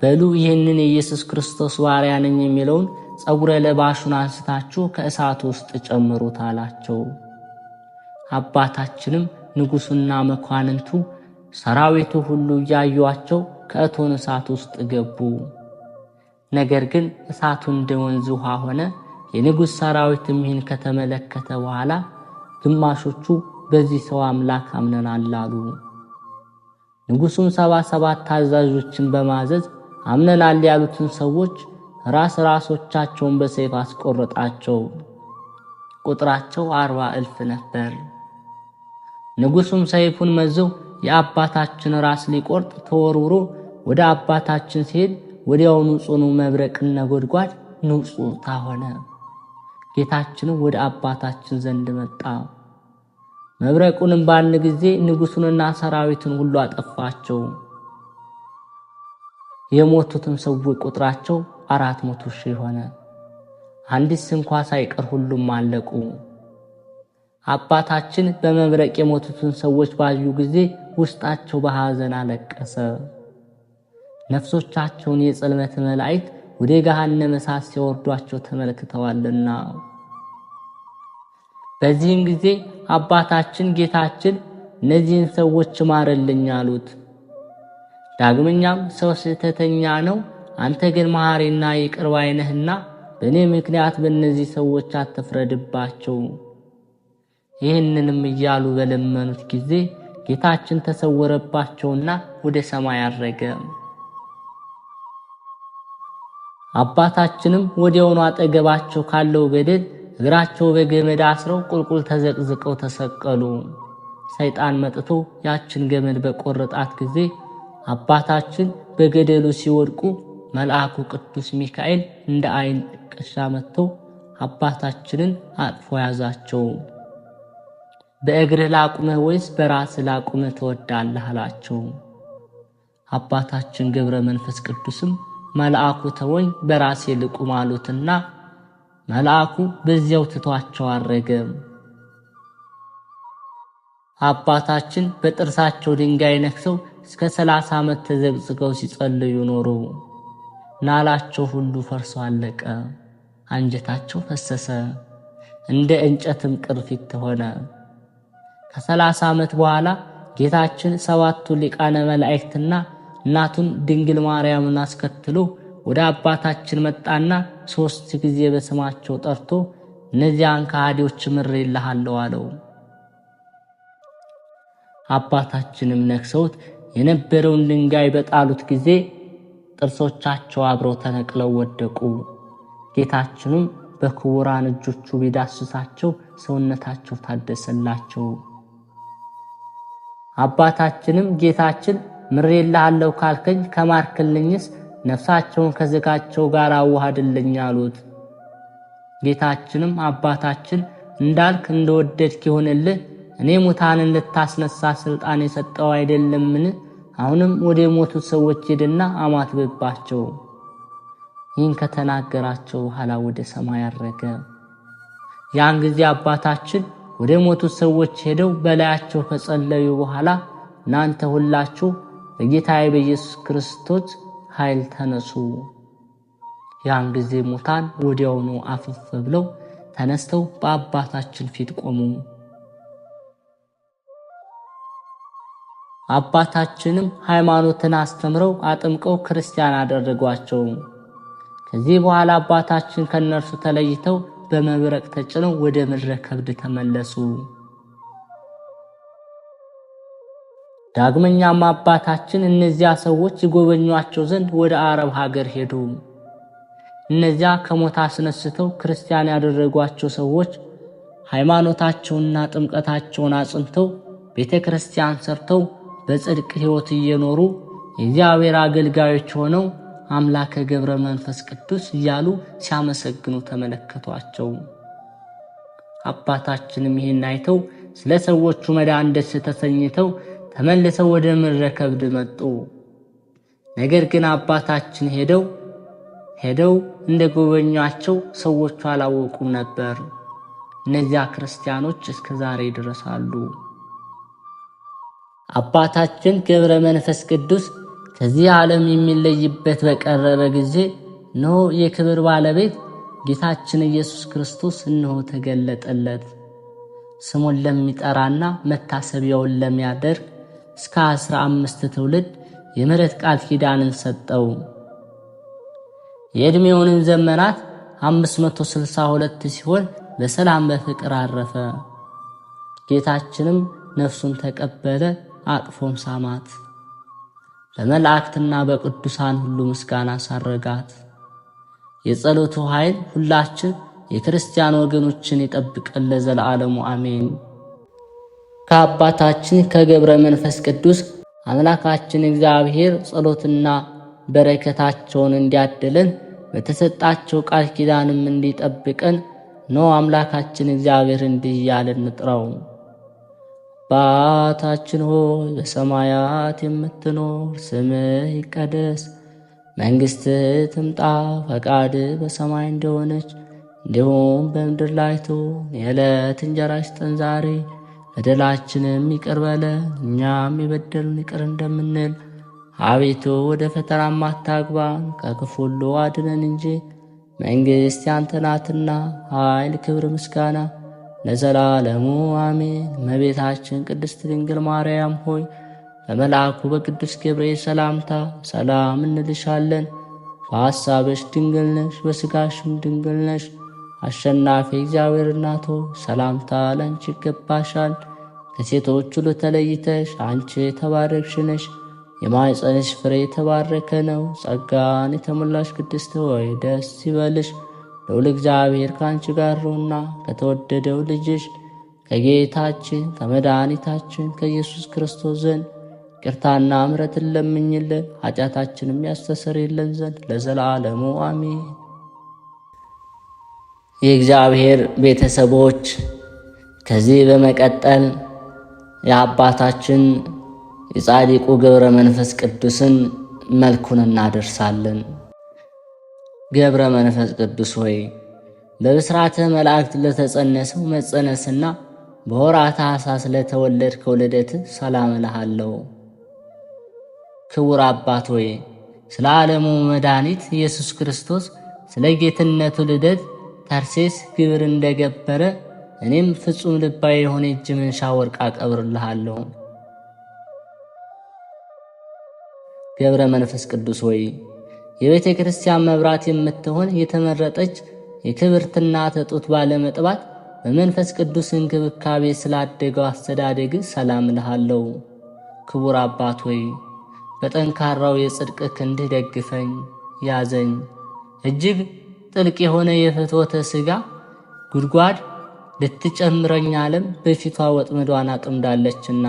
Speaker 1: በሉ ይህንን የኢየሱስ ክርስቶስ ባሪያ ነኝ የሚለውን ጸጉረ ለባሹን አንስታችሁ ከእሳቱ ውስጥ ጨምሩት አላቸው። አባታችንም ንጉሡና መኳንንቱ ሰራዊቱ ሁሉ እያዩአቸው ከእቶን እሳት ውስጥ ገቡ። ነገር ግን እሳቱ እንደ ወንዝ ውሃ ሆነ። የንጉሥ ሰራዊትም ይህን ከተመለከተ በኋላ ግማሾቹ በዚህ ሰው አምላክ አምነናል አሉ። ንጉሡም 77 ታዛዦችን በማዘዝ አምነናል ያሉትን ሰዎች ራሶቻቸውን በሰይፍ አስቆረጣቸው። ቁጥራቸው 40,000 ነበር። ንጉሡም ሰይፉን መዘው የአባታችን ራስ ሊቆርጥ ተወርውሮ ወደ አባታችን ሲሄድ ወዲያውኑ ጽኑ መብረቅና ነጎድጓድ ንጹታ ሆነ። ጌታችንም ወደ አባታችን ዘንድ መጣ። መብረቁንም ባለ ጊዜ ንጉሡንና ሰራዊቱን ሁሉ አጠፋቸው። የሞቱትም ሰዎች ቁጥራቸው 400,000 ሆነ። አንዲስ እንኳ ሳይቀር ሁሉም አለቁ። አባታችን በመብረቅ የሞቱትን ሰዎች ባዩ ጊዜ ውስጣቸው በሐዘን አለቀሰ። ነፍሶቻቸውን የጽልመት መላእክት ወደ ገሃነመ እሳት ሲወርዷቸው ተመልክተዋልና። በዚህም ጊዜ አባታችን ጌታችን እነዚህን ሰዎች ማረልኝ አሉት። ዳግመኛም ሰው ስህተተኛ ነው፣ አንተ ግን መሐሪና ይቅር ባይ ነህና በእኔ ምክንያት በእነዚህ ሰዎች አትፍረድባቸው። ይህንንም እያሉ በለመኑት ጊዜ ጌታችን ተሰወረባቸውና ወደ ሰማይ አረገ። አባታችንም ወዲያውኑ አጠገባቸው ካለው ገደል እግራቸው በገመድ አስረው ቁልቁል ተዘቅዝቀው ተሰቀሉ። ሰይጣን መጥቶ ያችን ገመድ በቆረጣት ጊዜ አባታችን በገደሉ ሲወድቁ መልአኩ ቅዱስ ሚካኤል እንደ አይን ጥቅሻ መጥቶ አባታችንን አቅፎ ያዛቸው። በእግርህ ላቁምህ ወይስ በራስህ ላቁምህ ትወዳለህ አላቸው። አባታችን ገብረ መንፈስ ቅዱስም መልአኩ ተወኝ በራሴ ልቁም አሉትና መልአኩ በዚያው ትቷቸው አረገ። አባታችን በጥርሳቸው ድንጋይ ነክሰው እስከ 30 ዓመት ተዘግዝገው ሲጸልዩ ኖሩ። ናላቸው ሁሉ ፈርሶ አለቀ። አንጀታቸው ፈሰሰ፣ እንደ እንጨትም ቅርፊት ሆነ። ከ30 ዓመት በኋላ ጌታችን 7ቱ ሊቃነ መላእክትና እናቱን ድንግል ማርያምን አስከትሎ ወደ አባታችን መጣና 3 ጊዜ በስማቸው ጠርቶ እነዚያን ከሃዲዎች ምሬልሃለሁ አለው። አባታችንም ነክሰውት የነበረውን ድንጋይ በጣሉት ጊዜ ጥርሶቻቸው አብረው ተነቅለው ወደቁ። ጌታችንም በክቡራን እጆቹ ቢዳስሳቸው ሰውነታቸው ታደሰላቸው። አባታችንም ጌታችን ምሬልሃለሁ ካልከኝ ከማርክልኝስ ነፍሳቸውን ከሥጋቸው ጋር አዋሃድልኝ አሉት። ጌታችንም አባታችን እንዳልክ እንደወደድክ ይሁንልህ፣ እኔ ሙታንን ልታስነሳ ሥልጣን የሰጠው አይደለምን? አሁንም ወደ ሞቱት ሰዎች ሄድና አማትብባቸው። ይህን ከተናገራቸው በኋላ ወደ ሰማይ አረገ። ያን ጊዜ አባታችን ወደ ሞቱት ሰዎች ሄደው በላያቸው ከጸለዩ በኋላ እናንተ ሁላችሁ በጌታዬ በኢየሱስ ክርስቶስ ኃይል ተነሱ። ያን ጊዜ ሙታን ወዲያውኑ አፈፍ ብለው ተነስተው በአባታችን ፊት ቆሙ። አባታችንም ሃይማኖትን አስተምረው አጥምቀው ክርስቲያን አደረጓቸው። ከዚህ በኋላ አባታችን ከነርሱ ተለይተው በመብረቅ ተጭነው ወደ ምድረ ከብድ ተመለሱ። ዳግመኛም አባታችን እነዚያ ሰዎች ይጎበኟቸው ዘንድ ወደ አረብ ሀገር ሄዱ። እነዚያ ከሞት አስነስተው ክርስቲያን ያደረጓቸው ሰዎች ሃይማኖታቸውንና ጥምቀታቸውን አጽንተው ቤተ ክርስቲያን ሰርተው በጽድቅ ሕይወት እየኖሩ የእግዚአብሔር አገልጋዮች ሆነው አምላከ ገብረ መንፈስ ቅዱስ እያሉ ሲያመሰግኑ ተመለከቷቸው። አባታችንም ይህን አይተው ስለ ሰዎቹ መዳን ደስ ተሰኝተው ተመልሰው ወደ ምድረ ከብድ መጡ። ነገር ግን አባታችን ሄደው እንደ ጎበኟቸው ሰዎቹ አላወቁም ነበር። እነዚያ ክርስቲያኖች እስከ ዛሬ ድረስ አሉ። አባታችን ገብረ መንፈስ ቅዱስ ከዚህ ዓለም የሚለይበት በቀረበ ጊዜ እነሆ የክብር ባለቤት ጌታችን ኢየሱስ ክርስቶስ እነሆ ተገለጠለት። ስሙን ለሚጠራና መታሰቢያውን ለሚያደርግ እስከ 15 ትውልድ የምሕረት ቃል ኪዳንን ሰጠው። የዕድሜውንም ዘመናት 562 ሲሆን በሰላም በፍቅር አረፈ። ጌታችንም ነፍሱን ተቀበለ፣ አቅፎም ሳማት። በመላእክትና በቅዱሳን ሁሉ ምስጋና ሳረጋት። የጸሎቱ ኃይል ሁላችን የክርስቲያን ወገኖችን ይጠብቀን ለዘላለሙ አሜን። ከአባታችን ከገብረ መንፈስ ቅዱስ አምላካችን እግዚአብሔር ጸሎትና በረከታቸውን እንዲያድለን በተሰጣቸው ቃል ኪዳንም እንዲጠብቀን ነው አምላካችን እግዚአብሔር እንዲህ እያልን እንጥራው። አባታችን ሆይ በሰማያት የምትኖር፣ ስምህ ይቀደስ፣ መንግሥትህ ትምጣ፣ ፈቃድህ በሰማይ እንደሆነች እንዲሁም በምድር ላይ ትሁን። የዕለት እንጀራችንን ስጠን ዛሬ፣ በደላችንም ይቅር በለን እኛም የበደሉንን ይቅር እንደምንል፣ አቤቱ ወደ ፈተናም አታግባን ከክፉ ሁሉ አድነን እንጂ መንግሥት ያንተ ናትና ኃይል፣ ክብር፣ ምስጋና ለዘላለሙ አሜን። እመቤታችን ቅድስት ድንግል ማርያም ሆይ በመልአኩ በቅዱስ ገብርኤል ሰላምታ ሰላም እንልሻለን። በሐሳብሽ ድንግል ነሽ፣ በሥጋሽም ድንግል ነሽ። አሸናፊ እግዚአብሔር እናት ሆይ ሰላምታ ላንቺ ይገባሻል። ከሴቶች ሁሉ ተለይተሽ አንቺ የተባረክሽ ነሽ፣ የማኅፀንሽ ፍሬ የተባረከ ነው። ጸጋን የተሞላሽ ቅድስት ሆይ ደስ ይበልሽ፣ ልዑል እግዚአብሔር ከአንቺ ጋር ነውና ከተወደደው ልጅሽ ከጌታችን ከመድኃኒታችን ከኢየሱስ ክርስቶስ ዘንድ ይቅርታና ምሕረትን ለምኝልን ኃጢአታችንም ያስተሰርይልን ዘንድ ለዘላለሙ አሜን። የእግዚአብሔር ቤተሰቦች ከዚህ በመቀጠል የአባታችን የጻድቁ ገብረ መንፈስ ቅዱስን መልኩን እናደርሳለን። ገብረ መንፈስ ቅዱስ ሆይ በብስራተ መላእክት ለተጸነሰው መጸነስና በወርኃ ታኅሣሥ ለተወለድከው ልደት ሰላም እልሃለሁ። ክቡር አባት ሆይ ስለ ዓለሙ መድኃኒት ኢየሱስ ክርስቶስ ስለ ጌትነቱ ልደት ተርሴስ ግብር እንደገበረ እኔም ፍጹም ልባዊ የሆነ እጅ መንሻ ወርቅ አቀብርልሃለሁ። ገብረ መንፈስ ቅዱስ ሆይ የቤተ ክርስቲያን መብራት የምትሆን የተመረጠች የክብርትና ተጡት ባለመጥባት በመንፈስ ቅዱስ እንክብካቤ ስላደገው አስተዳደግ ሰላም እልሃለሁ። ክቡር አባት ሆይ በጠንካራው የጽድቅ ክንድህ ደግፈኝ፣ ያዘኝ። እጅግ ጥልቅ የሆነ የፍትወተ ሥጋ ጉድጓድ ልትጨምረኝ ዓለም በፊቷ ወጥመዷን አጥምዳለችና።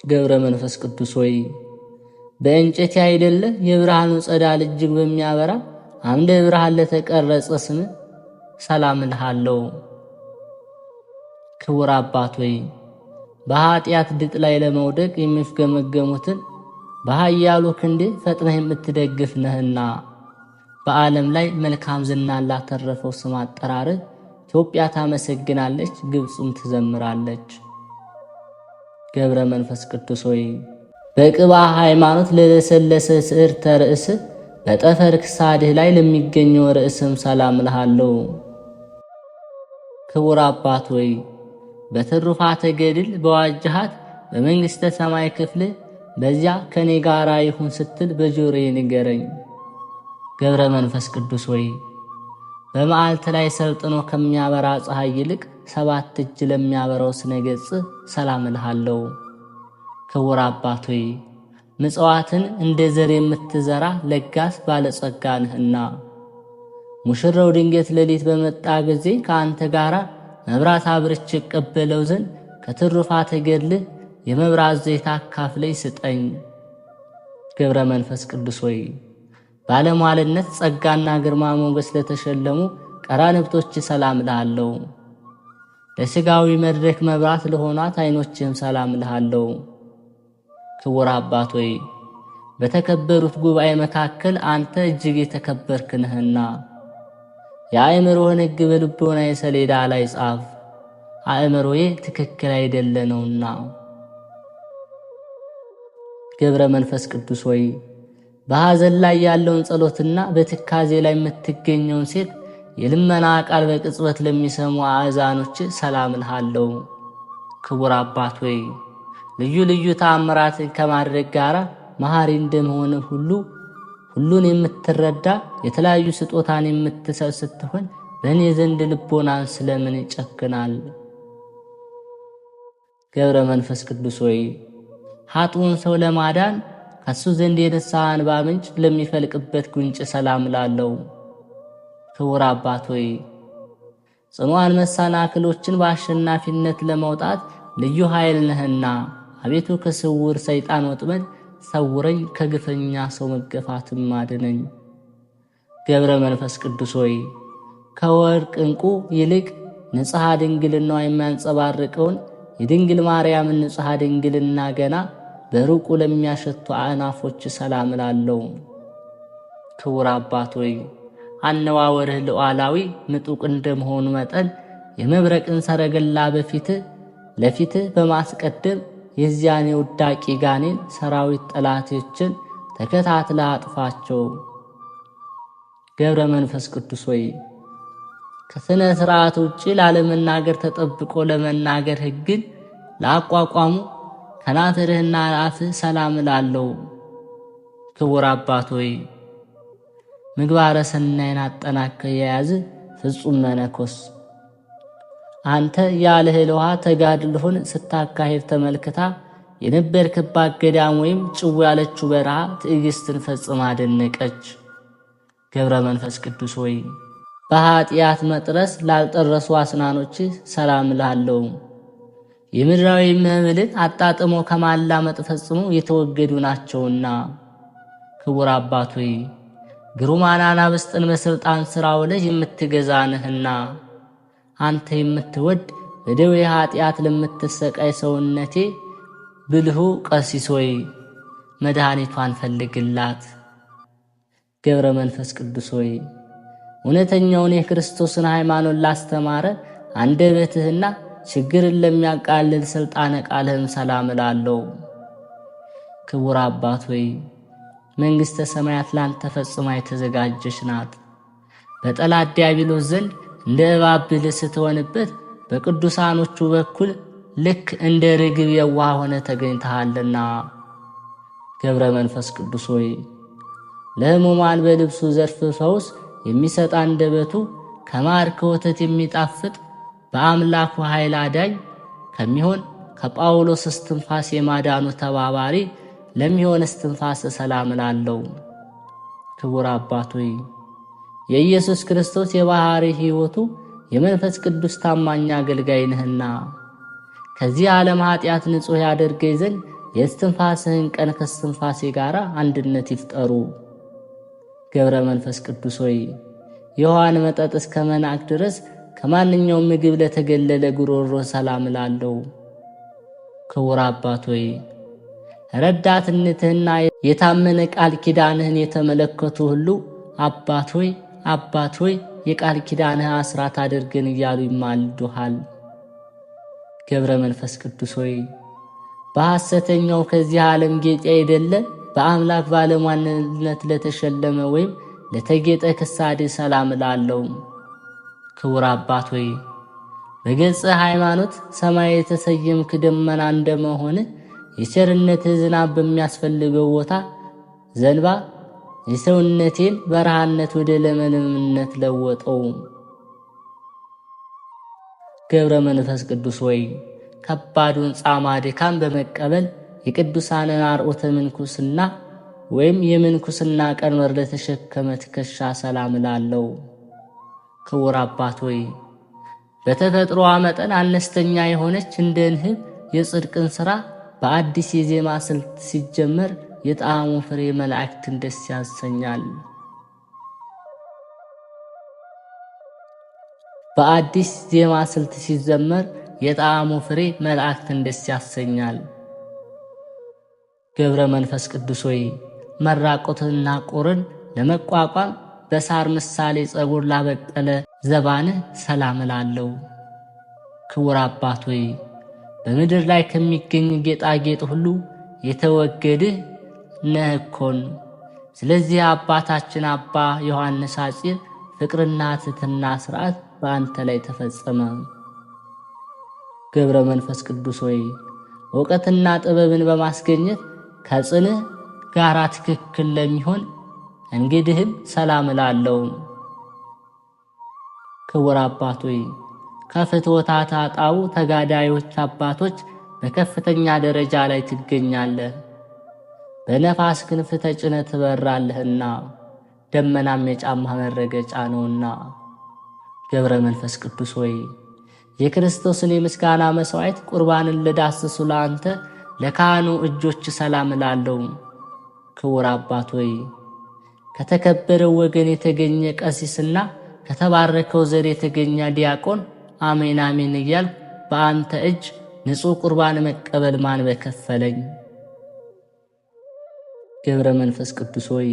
Speaker 1: ገብረ መንፈስ ቅዱስ ሆይ በእንጨት ያይደለ የብርሃኑ ጸዳል እጅግ በሚያበራ አምደ ብርሃን ለተቀረጸ ስም ሰላም እልሃለሁ። ክቡር አባት ሆይ በኃጢአት ድጥ ላይ ለመውደቅ የሚፍገመገሙትን በኃያሉ ክንድ ፈጥነህ የምትደግፍ ነህና በዓለም ላይ መልካም ዝና ላተረፈው ስም አጠራር ኢትዮጵያ ታመሰግናለች፣ ግብፅም ትዘምራለች። ገብረ መንፈስ ቅዱስ ሆይ በቅባ ሃይማኖት ለለሰለሰ ስዕርተ ርእስ በጠፈር ክሳድህ ላይ ለሚገኘው ርዕስም ሰላም እልሃለሁ። ክቡር አባት ሆይ በትሩፋተ ገድል በዋጅሃት በመንግሥተ ሰማይ ክፍል በዚያ ከኔ ጋራ ይሁን ስትል በጆሮዬ ንገረኝ። ገብረ መንፈስ ቅዱስ ሆይ በመዓልት ላይ ሰልጥኖ ከሚያበራ ፀሐይ ይልቅ 7 እጅ ለሚያበራው ስነ ገጽ ሰላም እልሃለሁ። ክቡር አባት ሆይ ምጽዋትን እንደ ዘር የምትዘራ ለጋስ ባለጸጋ ነህና ሙሽራው ድንገት ሌሊት በመጣ ጊዜ ከአንተ ጋር መብራት አብርቼ እቀበለው ዘንድ ከትሩፋተ ገድልህ የመብራት ዘይት አካፍለኝ ስጠኝ። ገብረ መንፈስ ቅዱስ ሆይ ባለሟልነት ጸጋና ግርማ ሞገስ ለተሸለሙ ቀራንብቶች ሰላም እልሃለሁ። ለሥጋዊ መድረክ መብራት ለሆኗት ዓይኖችህም ሰላም እልሃለሁ። ክቡር አባት ሆይ በተከበሩት ጉባኤ መካከል አንተ እጅግ የተከበርክ ነህና የአእምሮህን ሕግ በልቦናዬ ሰሌዳ ላይ ጻፍ፣ አእምሮዬ ትክክል አይደለ ነውና። ገብረ መንፈስ ቅዱስ ሆይ በሐዘን ላይ ያለውን ጸሎትና በትካዜ ላይ የምትገኘውን ሴት የልመና ቃል በቅጽበት ለሚሰሙ አእዛኖች ሰላም እልሃለሁ። ክቡር አባት ሆይ ልዩ ልዩ ተአምራትን ከማድረግ ጋር መሐሪ እንደመሆን ሁሉን የምትረዳ የተለያዩ ስጦታን የምትሰጥ ስትሆን በእኔ ዘንድ ልቦናን ስለምን ይጨክናል? ገብረ መንፈስ ቅዱስ ሆይ ኃጥኡን ሰው ለማዳን ከሱ ዘንድ የንስሐ እንባ ምንጭ ለሚፈልቅበት ጉንጭ ሰላም እላለሁ። ክቡር አባት ሆይ ጽኑዓን መሰናክሎችን በአሸናፊነት ለመውጣት ልዩ ኃይል ነህና አቤቱ ከስውር ሰይጣን ወጥመድ ሰውረኝ፣ ከግፈኛ ሰው መገፋትም አድነኝ። ገብረ መንፈስ ቅዱስ ሆይ ከወርቅ ዕንቁ ይልቅ ንጽሐ ድንግልናዋ የሚያንጸባርቀውን የድንግል ማርያምን ንጽሐ ድንግልና ገና በሩቁ ለሚያሸቱ አዕናፎች ሰላም እላለሁ። ክቡር አባት ሆይ አነዋወርህ ሉዓላዊ ምጡቅ እንደመሆኑ መጠን የመብረቅን ሰረገላ ለፊትህ በማስቀደም የዚያን የውዳቂ ጋኔን ሰራዊት ጠላቶችን ተከታትለህ አጥፋቸው። ገብረ መንፈስ ቅዱስ ሆይ ከሥነ ሥርዓት ውጭ ላለመናገር ተጠብቆ ለመናገር ሕግን ለአቋቋሙ ከናትርህና ለአፍህ ሰላም እላለሁ። ክቡር አባት ሆይ ምግባረ ሰናይን አጠናክረህ የያዝ ፍጹም መነኮስ አንተ ያለ እህል ውሃ ተጋድሎህን ስታካሄድ ተመልክታ የነበርክባት ገዳም ወይም ጭው ያለችው በረሃ ትዕግስትን ፈጽማ አደነቀች። ገብረ መንፈስ ቅዱስ ሆይ በኃጢአት መጥረስ ላልጠረሱ አስናኖች ሰላም እላለሁ። የምድራዊ መብልን አጣጥሞ ከማላመጥ ፈጽሞ የተወገዱ ናቸውና። ክቡር አባት ሆይ ግሩማን አናብስትን በሥልጣን ሥራ ውለህ የምትገዛ ነህና አንተ የምትወድ በደዌ ኃጢአት ለምትሰቃይ ሰውነቴ ብልሁ ቀሲስ ሆይ መድኃኒቷን ፈልግላት። ገብረ መንፈስ ቅዱስ ሆይ እውነተኛውን የክርስቶስን ሃይማኖት ላስተማረ አንደበትህና ችግርን ለሚያቃልል ሥልጣነ ቃልህም ሰላም እላለሁ። ክቡር አባት ሆይ መንግሥተ ሰማያት ላንተ ፈጽማ የተዘጋጀች ናት። በጠላት ዲያብሎስ ዘንድ እንደ እባብ ብልህ ስትሆንበት በቅዱሳኖቹ በኩል ልክ እንደ ርግብ የዋህ ሆነ ተገኝተሃልና። ገብረ መንፈስ ቅዱስ ሆይ ለሕሙማን በልብሱ ዘርፍ ፈውስ የሚሰጥ አንደበቱ ከማር ከወተት የሚጣፍጥ በአምላኩ ኃይል አዳኝ ከሚሆን ከጳውሎስ እስትንፋስ የማዳኑ ተባባሪ ለሚሆን እስትንፋስ ሰላም እላለሁ። ክቡር አባት ሆይ የኢየሱስ ክርስቶስ የባሕሪ ሕይወቱ የመንፈስ ቅዱስ ታማኝ አገልጋይ ነህና ከዚህ ዓለም ኃጢአት ንጹሕ ያደርገኝ ዘንድ የእስትንፋስህን ቀን ከእስትንፋሴ ጋር አንድነት ይፍጠሩ። ገብረ መንፈስ ቅዱስ ሆይ የውሃን መጠጥ እስከ መናቅ ድረስ ከማንኛውም ምግብ ለተገለለ ጉሮሮ ሰላም እላለሁ። ክቡር አባት ሆይ ረዳትነትህና የታመነ ቃል ኪዳንህን የተመለከቱ ሁሉ አባት ሆይ የቃል ኪዳንህ አስራት አድርገን እያሉ ይማልዱሃል። ገብረ መንፈስ ቅዱስ ሆይ በሐሰተኛው ከዚህ ዓለም ጌጥ አይደለ በአምላክ ባለሟልነት ለተሸለመ ወይም ለተጌጠ ክሳድ ሰላም እላለሁ። ክቡር አባት ሆይ በገጸ ሃይማኖት ሰማይ የተሰየምክ ደመና እንደመሆን የቸርነትህ ዝናብ በሚያስፈልገው ቦታ ዘንባ የሰውነቴን በረሃነት ወደ ለመለምነት ለወጠው። ገብረ መንፈስ ቅዱስ ሆይ ከባዱን ጻማ ድካም በመቀበል የቅዱሳንን አርዑተ ምንኩስና ወይም የምንኩስና ቀንበር ለተሸከመ ትከሻ ሰላም እላለሁ። ክቡር አባት ሆይ በተፈጥሮዋ መጠን አነስተኛ የሆነች እንደ ንህብ የጽድቅን ሥራ በአዲስ የዜማ ስልት ሲጀመር የጣዕሙ ፍሬ መላእክትን ደስ ያሰኛል። በአዲስ ዜማ ስልት ሲዘመር የጣዕሙ ፍሬ መላእክትን ደስ ያሰኛል። ገብረ መንፈስ ቅዱስ ሆይ መራቆትና ቁርን ለመቋቋም በሳር ምሳሌ ጸጉር ላበቀለ ዘባንህ ሰላም እላለሁ። ክቡር አባት ሆይ በምድር ላይ ከሚገኝ ጌጣጌጥ ሁሉ የተወገድህ ነህ እኮን። ስለዚህ አባታችን አባ ዮሐንስ ሐጺር ፍቅርና ትሕትና ሥርዓት በአንተ ላይ ተፈጸመ። ገብረ መንፈስ ቅዱስ ሆይ ዕውቀትና ጥበብን በማስገኘት ከጽንህ ጋራ ትክክል ለሚሆን እንግዲህም ሰላም እላለሁ። ክቡር አባት ሆይ ከፍትወታት አጣው ተጋዳዮች አባቶች በከፍተኛ ደረጃ ላይ ትገኛለህ። በነፋስ ክንፍ ተጭነህ ትበራለህና ደመናም የጫማ መረገጫ ነውና። ገብረ መንፈስ ቅዱስ ሆይ የክርስቶስን የምስጋና መሥዋዕት ቁርባንን ለዳሰሱ ለአንተ ለካህኑ እጆች ሰላም እላለሁ። ክቡር አባት ሆይ ከተከበረው ወገን የተገኘ ቀሲስና ከተባረከው ዘር የተገኘ ዲያቆን አሜን አሜን እያል በአንተ እጅ ንጹሕ ቁርባን መቀበል ማን በከፈለኝ። ገብረ መንፈስ ቅዱስ ሆይ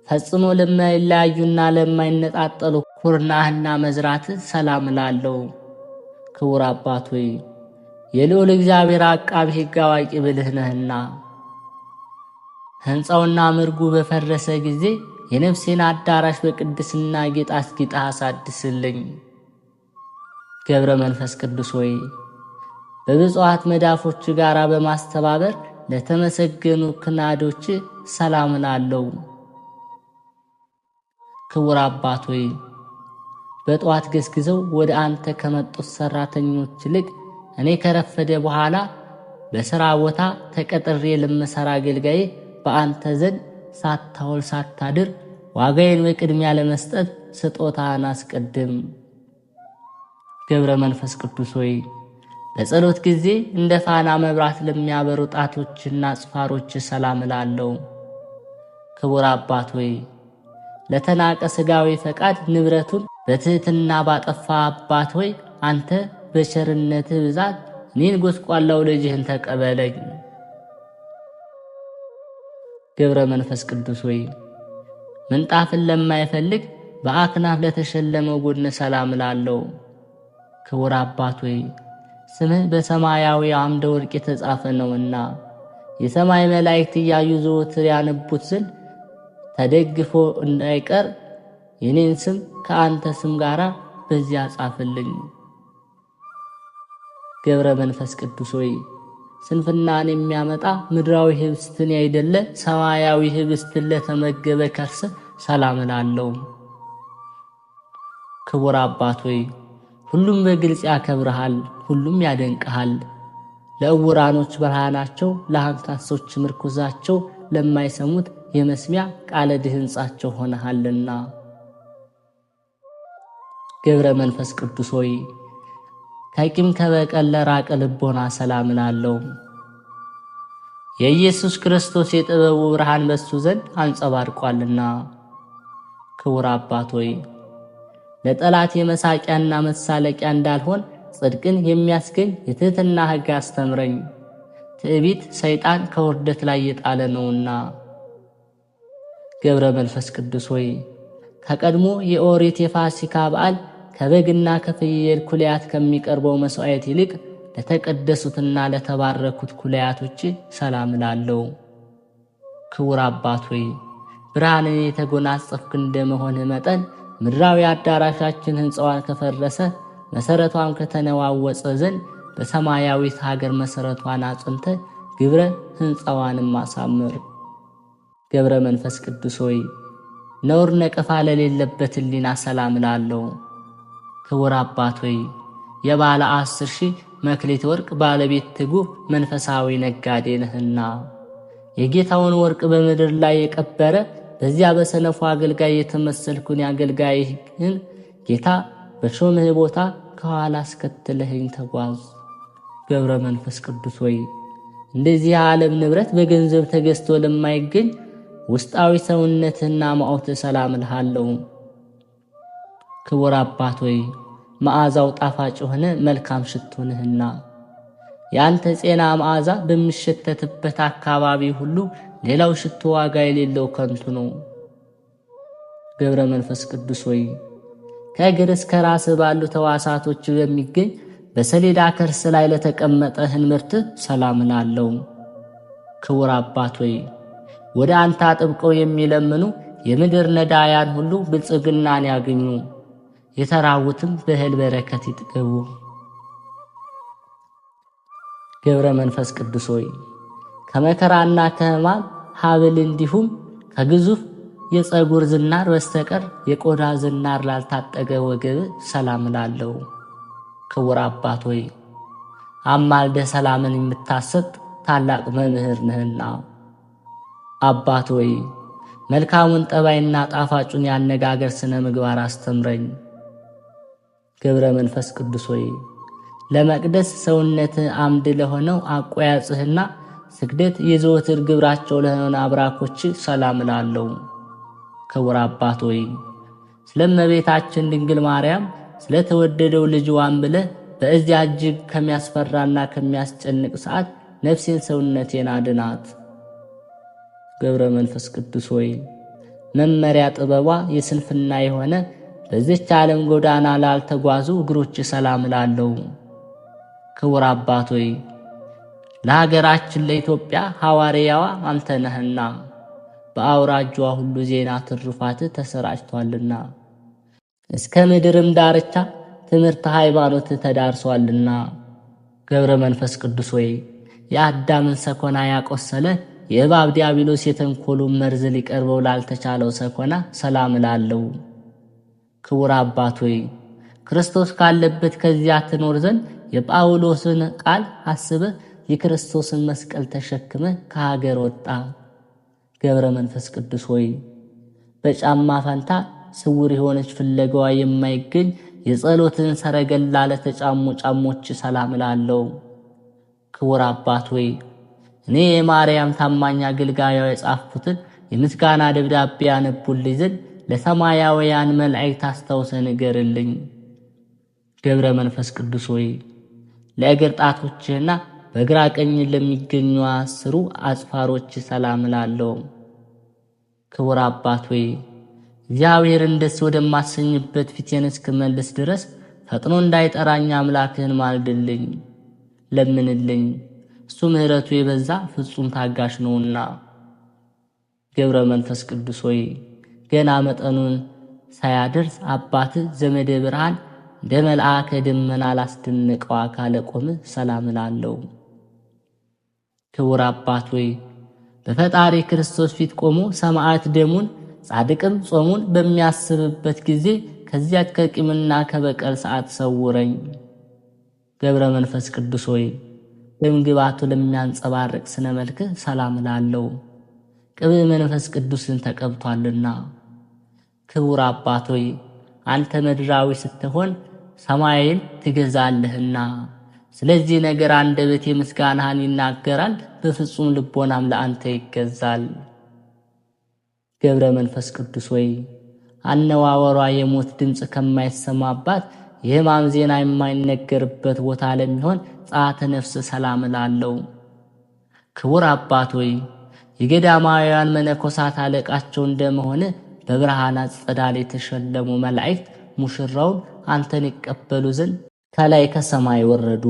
Speaker 1: ፈጽሞ ለማይለያዩና ለማይነጣጠሉ ኩርናህና መዝራት ሰላም እላለሁ። ክቡር አባት ሆይ የልዑል እግዚአብሔር አቃቤ ሕግ አዋቂ ብልህ ነህና ሕንፃውና ምርጉ በፈረሰ ጊዜ የነፍሴን አዳራሽ በቅድስና ጌጥ አስጊጠህ አሳድስልኝ። ገብረ መንፈስ ቅዱስ ሆይ በብፁዓት መዳፎች ጋር በማስተባበር ለተመሰገኑ ክናዶች ሰላም እላለሁ። ክቡር አባት ሆይ በጠዋት ገስግዘው ወደ አንተ ከመጡት ሰራተኞች ይልቅ እኔ ከረፈደ በኋላ በሥራ ቦታ ተቀጥሬ ለምሰራ አገልጋዬ በአንተ ዘንድ ሳታውል ሳታድር ዋጋዬን በቅድሚያ ለመስጠት ስጦታን አስቀድም። ገብረ መንፈስ ቅዱስ ሆይ በጸሎት ጊዜ እንደ ፋና መብራት ለሚያበሩ ጣቶችና ጽፋሮች ሰላም እላለሁ። ክቡር አባት ሆይ ለተናቀ ሥጋዊ ፈቃድ ንብረቱን በትህትና ባጠፋ አባት ሆይ አንተ በቸርነትህ ብዛት እኔን ጎስቋላው ልጅህን ተቀበለኝ። ገብረ መንፈስ ቅዱስ ሆይ ምንጣፍን ለማይፈልግ በአክናፍ ለተሸለመው ጎድነ ሰላም ላለው ክቡር አባት ሆይ ስምህ በሰማያዊ አምደ ወርቅ የተጻፈ ነውና የሰማይ መላእክት እያዩ ዘወትር ያነቡት ዘንድ ተደግፎ እንዳይቀር የኔን ስም ከአንተ ስም ጋር በዚያ ጻፍልኝ። ገብረ መንፈስ ቅዱስ ሆይ ስንፍናን የሚያመጣ ምድራዊ ህብስትን ያይደለ ሰማያዊ ህብስትን ለተመገበ ከርሰ ሰላም ላለው ክቡር አባት ሆይ ሁሉም በግልጽ ያከብርሃል፣ ሁሉም ያደንቅሃል። ለዕውራኖች ብርሃናቸው፣ ለአንካሶች ምርኩዛቸው፣ ለማይሰሙት የመስሚያ ቃለ ድህንጻቸው ሆነሃልና። ገብረ መንፈስ ቅዱስ ሆይ ከቂም ከበቀል ለራቀ ልቦና ሰላም ላለው የኢየሱስ ክርስቶስ የጥበቡ ብርሃን በሱ ዘንድ አንጸባርቋልና። ክቡር አባት ሆይ ለጠላት የመሳቂያና መሳለቂያ እንዳልሆን ጽድቅን የሚያስገኝ የትህትና ሕግ አስተምረኝ። ትዕቢት ሰይጣን ከውርደት ላይ የጣለ ነውና። ገብረ መንፈስ ቅዱስ ሆይ ከቀድሞ የኦሪት የፋሲካ በዓል ከበግና ከፍየል ኩልያት ከሚቀርበው መስዋዕት ይልቅ ለተቀደሱትና ለተባረኩት ኩልያቶች ሰላም ላለው ክቡር አባት ሆይ ብርሃንን የተጎናጸፍክ እንደመሆንህ መጠን ምድራዊ አዳራሻችን ሕንፃዋን ከፈረሰ መሰረቷም ከተነዋወጸ ዘንድ በሰማያዊት ሀገር መሰረቷን አጽንተ ግብረ ሕንፃዋንም አሳምር። ገብረ መንፈስ ቅዱስ ሆይ ነውር ነቀፋ ለሌለበት ሕሊና ሰላም ላለው ክቡር አባት ሆይ የባለ 10,000 መክሊት ወርቅ ባለቤት ትጉህ መንፈሳዊ ነጋዴ ነህና የጌታውን ወርቅ በምድር ላይ የቀበረ በዚያ በሰነፉ አገልጋይ የተመሰልኩን አገልጋይህን ጌታ በሾምህ ቦታ ከኋላ አስከትለህኝ ተጓዝ። ገብረ መንፈስ ቅዱስ ሆይ እንደዚህ ዓለም ንብረት በገንዘብ ተገዝቶ ለማይገኝ ውስጣዊ ሰውነትና ማዕት ሰላም ልሃለው። ክቡር አባት ሆይ መዓዛው ጣፋጭ ሆነ መልካም ሽቶ ነህና ያንተ ጤና መዓዛ በሚሸተትበት አካባቢ ሁሉ ሌላው ሽቶ ዋጋ የሌለው ከንቱ ነው። ገብረ መንፈስ ቅዱስ ሆይ ከእግር እስከ ራስ ባሉ ተዋሳቶች በሚገኝ በሰሌዳ ከርስ ላይ ለተቀመጠ ህንምርት ሰላም ላለው ክቡር አባት ሆይ ወደ አንተ አጥብቀው የሚለምኑ የምድር ነዳያን ሁሉ ብልጽግናን ያገኙ፣ የተራቡትም በእህል በረከት ይጥገቡ። ገብረ መንፈስ ቅዱስ ሆይ ከመከራና ከሕማም ሀብል እንዲሁም ከግዙፍ የፀጉር ዝናር በስተቀር የቆዳ ዝናር ላልታጠገ ወገብ ሰላም ላለው ክቡር አባት ሆይ አማልደ ሰላምን የምታሰጥ ታላቅ መምህር ነህና። አባት ሆይ መልካሙን ጠባይና ጣፋጩን ያነጋገር ስነ ምግባር አስተምረኝ። ገብረ መንፈስ ቅዱስ ሆይ ለመቅደስ ሰውነት አምድ ለሆነው አቆያጽህና ስግደት የዘወትር ግብራቸው ለሆነ አብራኮች ሰላም ላለው ክቡር አባት ሆይ ስለመቤታችን ድንግል ማርያም ስለተወደደው ልጅዋን ብለህ በእዚያ እጅግ ከሚያስፈራና ከሚያስጨንቅ ሰዓት ነፍሴን ሰውነቴን አድናት። ገብረ መንፈስ ቅዱስ ሆይ መመሪያ ጥበቧ የስንፍና የሆነ በዚች ዓለም ጎዳና ላልተጓዙ እግሮች ሰላም ላለው ክቡር አባት ሆይ ለሀገራችን ለኢትዮጵያ ሐዋርያዋ አንተ ነህና በአውራጇ ሁሉ ዜና ትሩፋት ተሰራጭቷልና እስከ ምድርም ዳርቻ ትምህርት ሃይማኖት ተዳርሷልና። ገብረ መንፈስ ቅዱስ ሆይ የአዳምን ሰኮና ያቆሰለ የእባብ ዲያብሎስ የተንኮሉን መርዝ ሊቀርበው ላልተቻለው ሰኮና ሰላም ላለው ክቡር አባት ሆይ ክርስቶስ ካለበት ከዚያ ትኖር ዘንድ የጳውሎስን ቃል አስበህ የክርስቶስን መስቀል ተሸክመ ከሀገር ወጣ። ገብረ መንፈስ ቅዱስ ሆይ በጫማ ፈንታ ስውር የሆነች ፍለጋዋ የማይገኝ የጸሎትን ሰረገላ ለተጫሙ ጫሞች ሰላም ላለው ክቡር አባት ሆይ እኔ የማርያም ታማኝ አገልጋዩ የጻፍኩትን የምስጋና ደብዳቤ ያነቡልኝ ዘንድ ለሰማያውያን መላእክት አስተውሰህ ንገርልኝ። ገብረ መንፈስ ቅዱስ ሆይ ለእግር ጣቶችህና በግራ ቀኝ ለሚገኙ 10 አጽፋሮች ሰላም እላለሁ። ክቡር አባት ሆይ እግዚአብሔርን ደስ ወደማሰኝበት ፊቴን እስክመልስ ድረስ ፈጥኖ እንዳይጠራኝ አምላክህን ማልድልኝ፣ ለምንልኝ። እሱ ምሕረቱ የበዛ ፍጹም ታጋሽ ነውና። ገብረ መንፈስ ቅዱስ ሆይ ገና መጠኑን ሳያደርስ አባትህ ዘመደ ብርሃን እንደ መልአከ ደመና ላስደነቀው አካለ ቆምህ ሰላም እላለሁ። ክቡር አባት ሆይ በፈጣሪ ክርስቶስ ፊት ቆሞ ሰማዕት ደሙን ጻድቅም ጾሙን በሚያስብበት ጊዜ ከዚያች ከቂምና ከበቀል ሰዓት ሰውረኝ። ገብረ መንፈስ ቅዱስ ሆይ በምግባቱ ለሚያንጸባርቅ ስነ መልክህ ሰላም እላለሁ። ቅብዕ መንፈስ ቅዱስን ተቀብቷልና። ክቡር አባት ሆይ አንተ ምድራዊ ስትሆን ሰማይን ትገዛለህና፣ ስለዚህ ነገር አንደበቴ ምስጋናህን ይናገራል፣ በፍጹም ልቦናም ለአንተ ይገዛል። ገብረ መንፈስ ቅዱስ ሆይ አነዋወሯ የሞት ድምፅ ከማይሰማባት የሕማም ዜና የማይነገርበት ቦታ ለሚሆን ጸአተ ነፍስ ሰላም እላለሁ። ክቡር አባት ሆይ የገዳማውያን መነኮሳት አለቃቸው እንደመሆነ በብርሃናት ጸዳል የተሸለሙ መላእክት ሙሽራውን አንተን ይቀበሉ ዘንድ ከላይ ከሰማይ ወረዱ።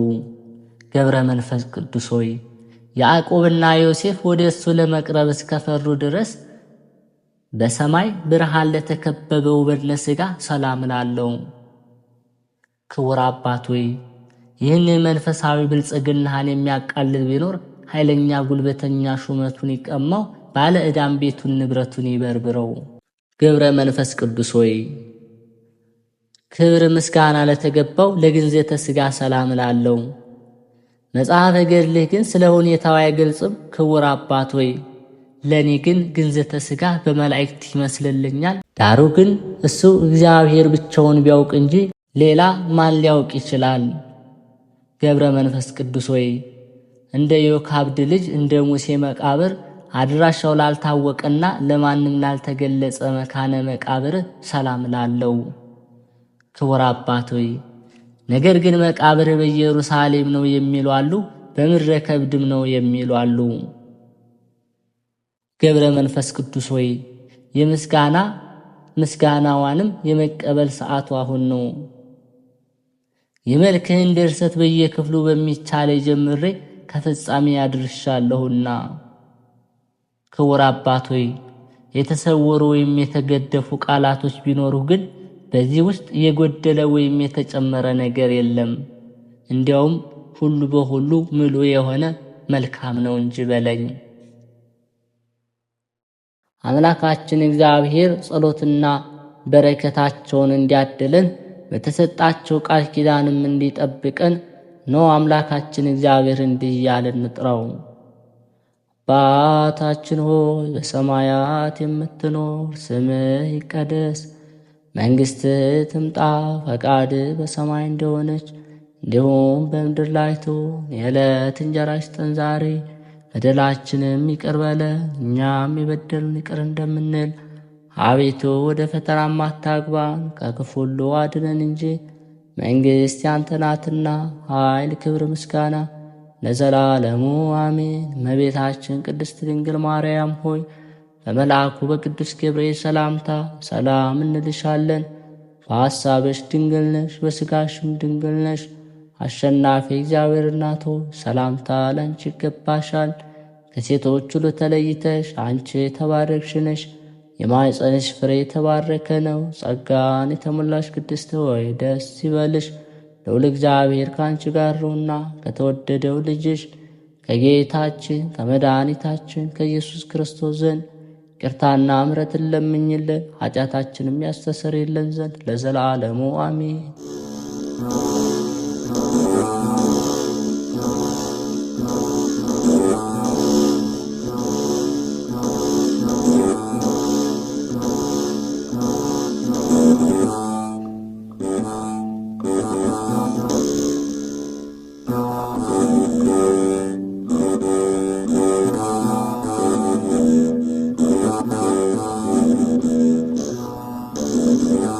Speaker 1: ገብረ መንፈስ ቅዱስ ሆይ ያዕቆብና ዮሴፍ ወደ እሱ ለመቅረብ እስከፈሩ ድረስ በሰማይ ብርሃን ለተከበበው በድነ ሥጋ ሰላም እላለሁ። ክቡር አባት ሆይ ይህን መንፈሳዊ ብልጽግናህን የሚያቃልል ቢኖር ኃይለኛ ጉልበተኛ ሹመቱን ይቀማው፣ ባለ ዕዳም ቤቱን ንብረቱን ይበርብረው። ገብረ መንፈስ ቅዱስ ሆይ ክብር ምስጋና ለተገባው ለግንዘተ ሥጋ ሰላም እላለሁ። መጽሐፈ ገድልህ ግን ስለ ሁኔታው አይገልጽም። ክቡር አባት ሆይ ለእኔ ግን ግንዘተ ሥጋ በመላእክት ይመስልልኛል። ዳሩ ግን እሱ እግዚአብሔር ብቻውን ቢያውቅ እንጂ ሌላ ማን ሊያውቅ ይችላል? ገብረ መንፈስ ቅዱስ ሆይ እንደ ዮካብድ ልጅ እንደ ሙሴ መቃብር አድራሻው ላልታወቀና ለማንም ላልተገለጸ መካነ መቃብር ሰላም እላለሁ። ክቡር አባት ሆይ ነገር ግን መቃብር በኢየሩሳሌም ነው የሚሉ አሉ፣ በምድረ ከብድም ነው የሚሉ አሉ። ገብረ መንፈስ ቅዱስ ሆይ ምስጋናዋንም የመቀበል ሰዓቱ አሁን ነው። የመልክህን ድርሰት በየክፍሉ በሚቻለ ጀምሬ ከፍጻሜ አድርሻለሁና። ክቡር አባት ሆይ የተሰወሩ ወይም የተገደፉ ቃላቶች ቢኖሩ ግን በዚህ ውስጥ የጎደለ ወይም የተጨመረ ነገር የለም። እንዲያውም ሁሉ በሁሉ ምሉዕ የሆነ መልካም ነው እንጂ በለኝ። አምላካችን እግዚአብሔር ጸሎትና በረከታቸውን እንዲያድለን በተሰጣቸው ቃል ኪዳንም እንዲጠብቀን ነው አምላካችን እግዚአብሔር እንዲህ እያልን እንጥራው። አባታችን ሆይ በሰማያት የምትኖር፣ ስምህ ይቀደስ፣ መንግሥትህ ትምጣ፣ ፈቃድህ በሰማይ እንደሆነች እንዲሁም በምድር ላይ ትሁን። የዕለት እንጀራችንን ስጠን ዛሬ፣ በደላችንም ይቅር በለን እኛም የበደሉንን ይቅር እንደምንል፣ አቤቱ ወደ ፈተናም አታግባን ከክፉ ሁሉ አድነን እንጂ መንግሥት ያንተ ናትና፣ ኃይል፣ ክብር፣ ምስጋና ለዘላለሙ አሜን። እመቤታችን ቅድስት ድንግል ማርያም ሆይ በመልአኩ በቅዱስ ገብርኤል ሰላምታ ሰላም እንልሻለን። በሐሳብሽ ድንግል ነሽ፣ በሥጋሽም ድንግል ነሽ። አሸናፊ እግዚአብሔር እናት ሆይ ሰላምታ ላንቺ ይገባሻል። ከሴቶች ሁሉ ተለይተሽ አንቺ የተባረክሽ ነሽ፣ የማኅፀንሽ ፍሬ የተባረከ ነው። ጸጋን የተሞላሽ ቅድስት ሆይ ደስ ይበልሽ፣ ልዑል እግዚአብሔር ከአንቺ ጋር ነውና ከተወደደው ልጅሽ ከጌታችን ከመድኃኒታችን ከኢየሱስ ክርስቶስ ዘንድ ይቅርታና ምሕረትን ለምኝልን ኃጢአታችንም ያስተሰርይልን ዘንድ ለዘላለሙ አሜን።
Speaker 2: ነው።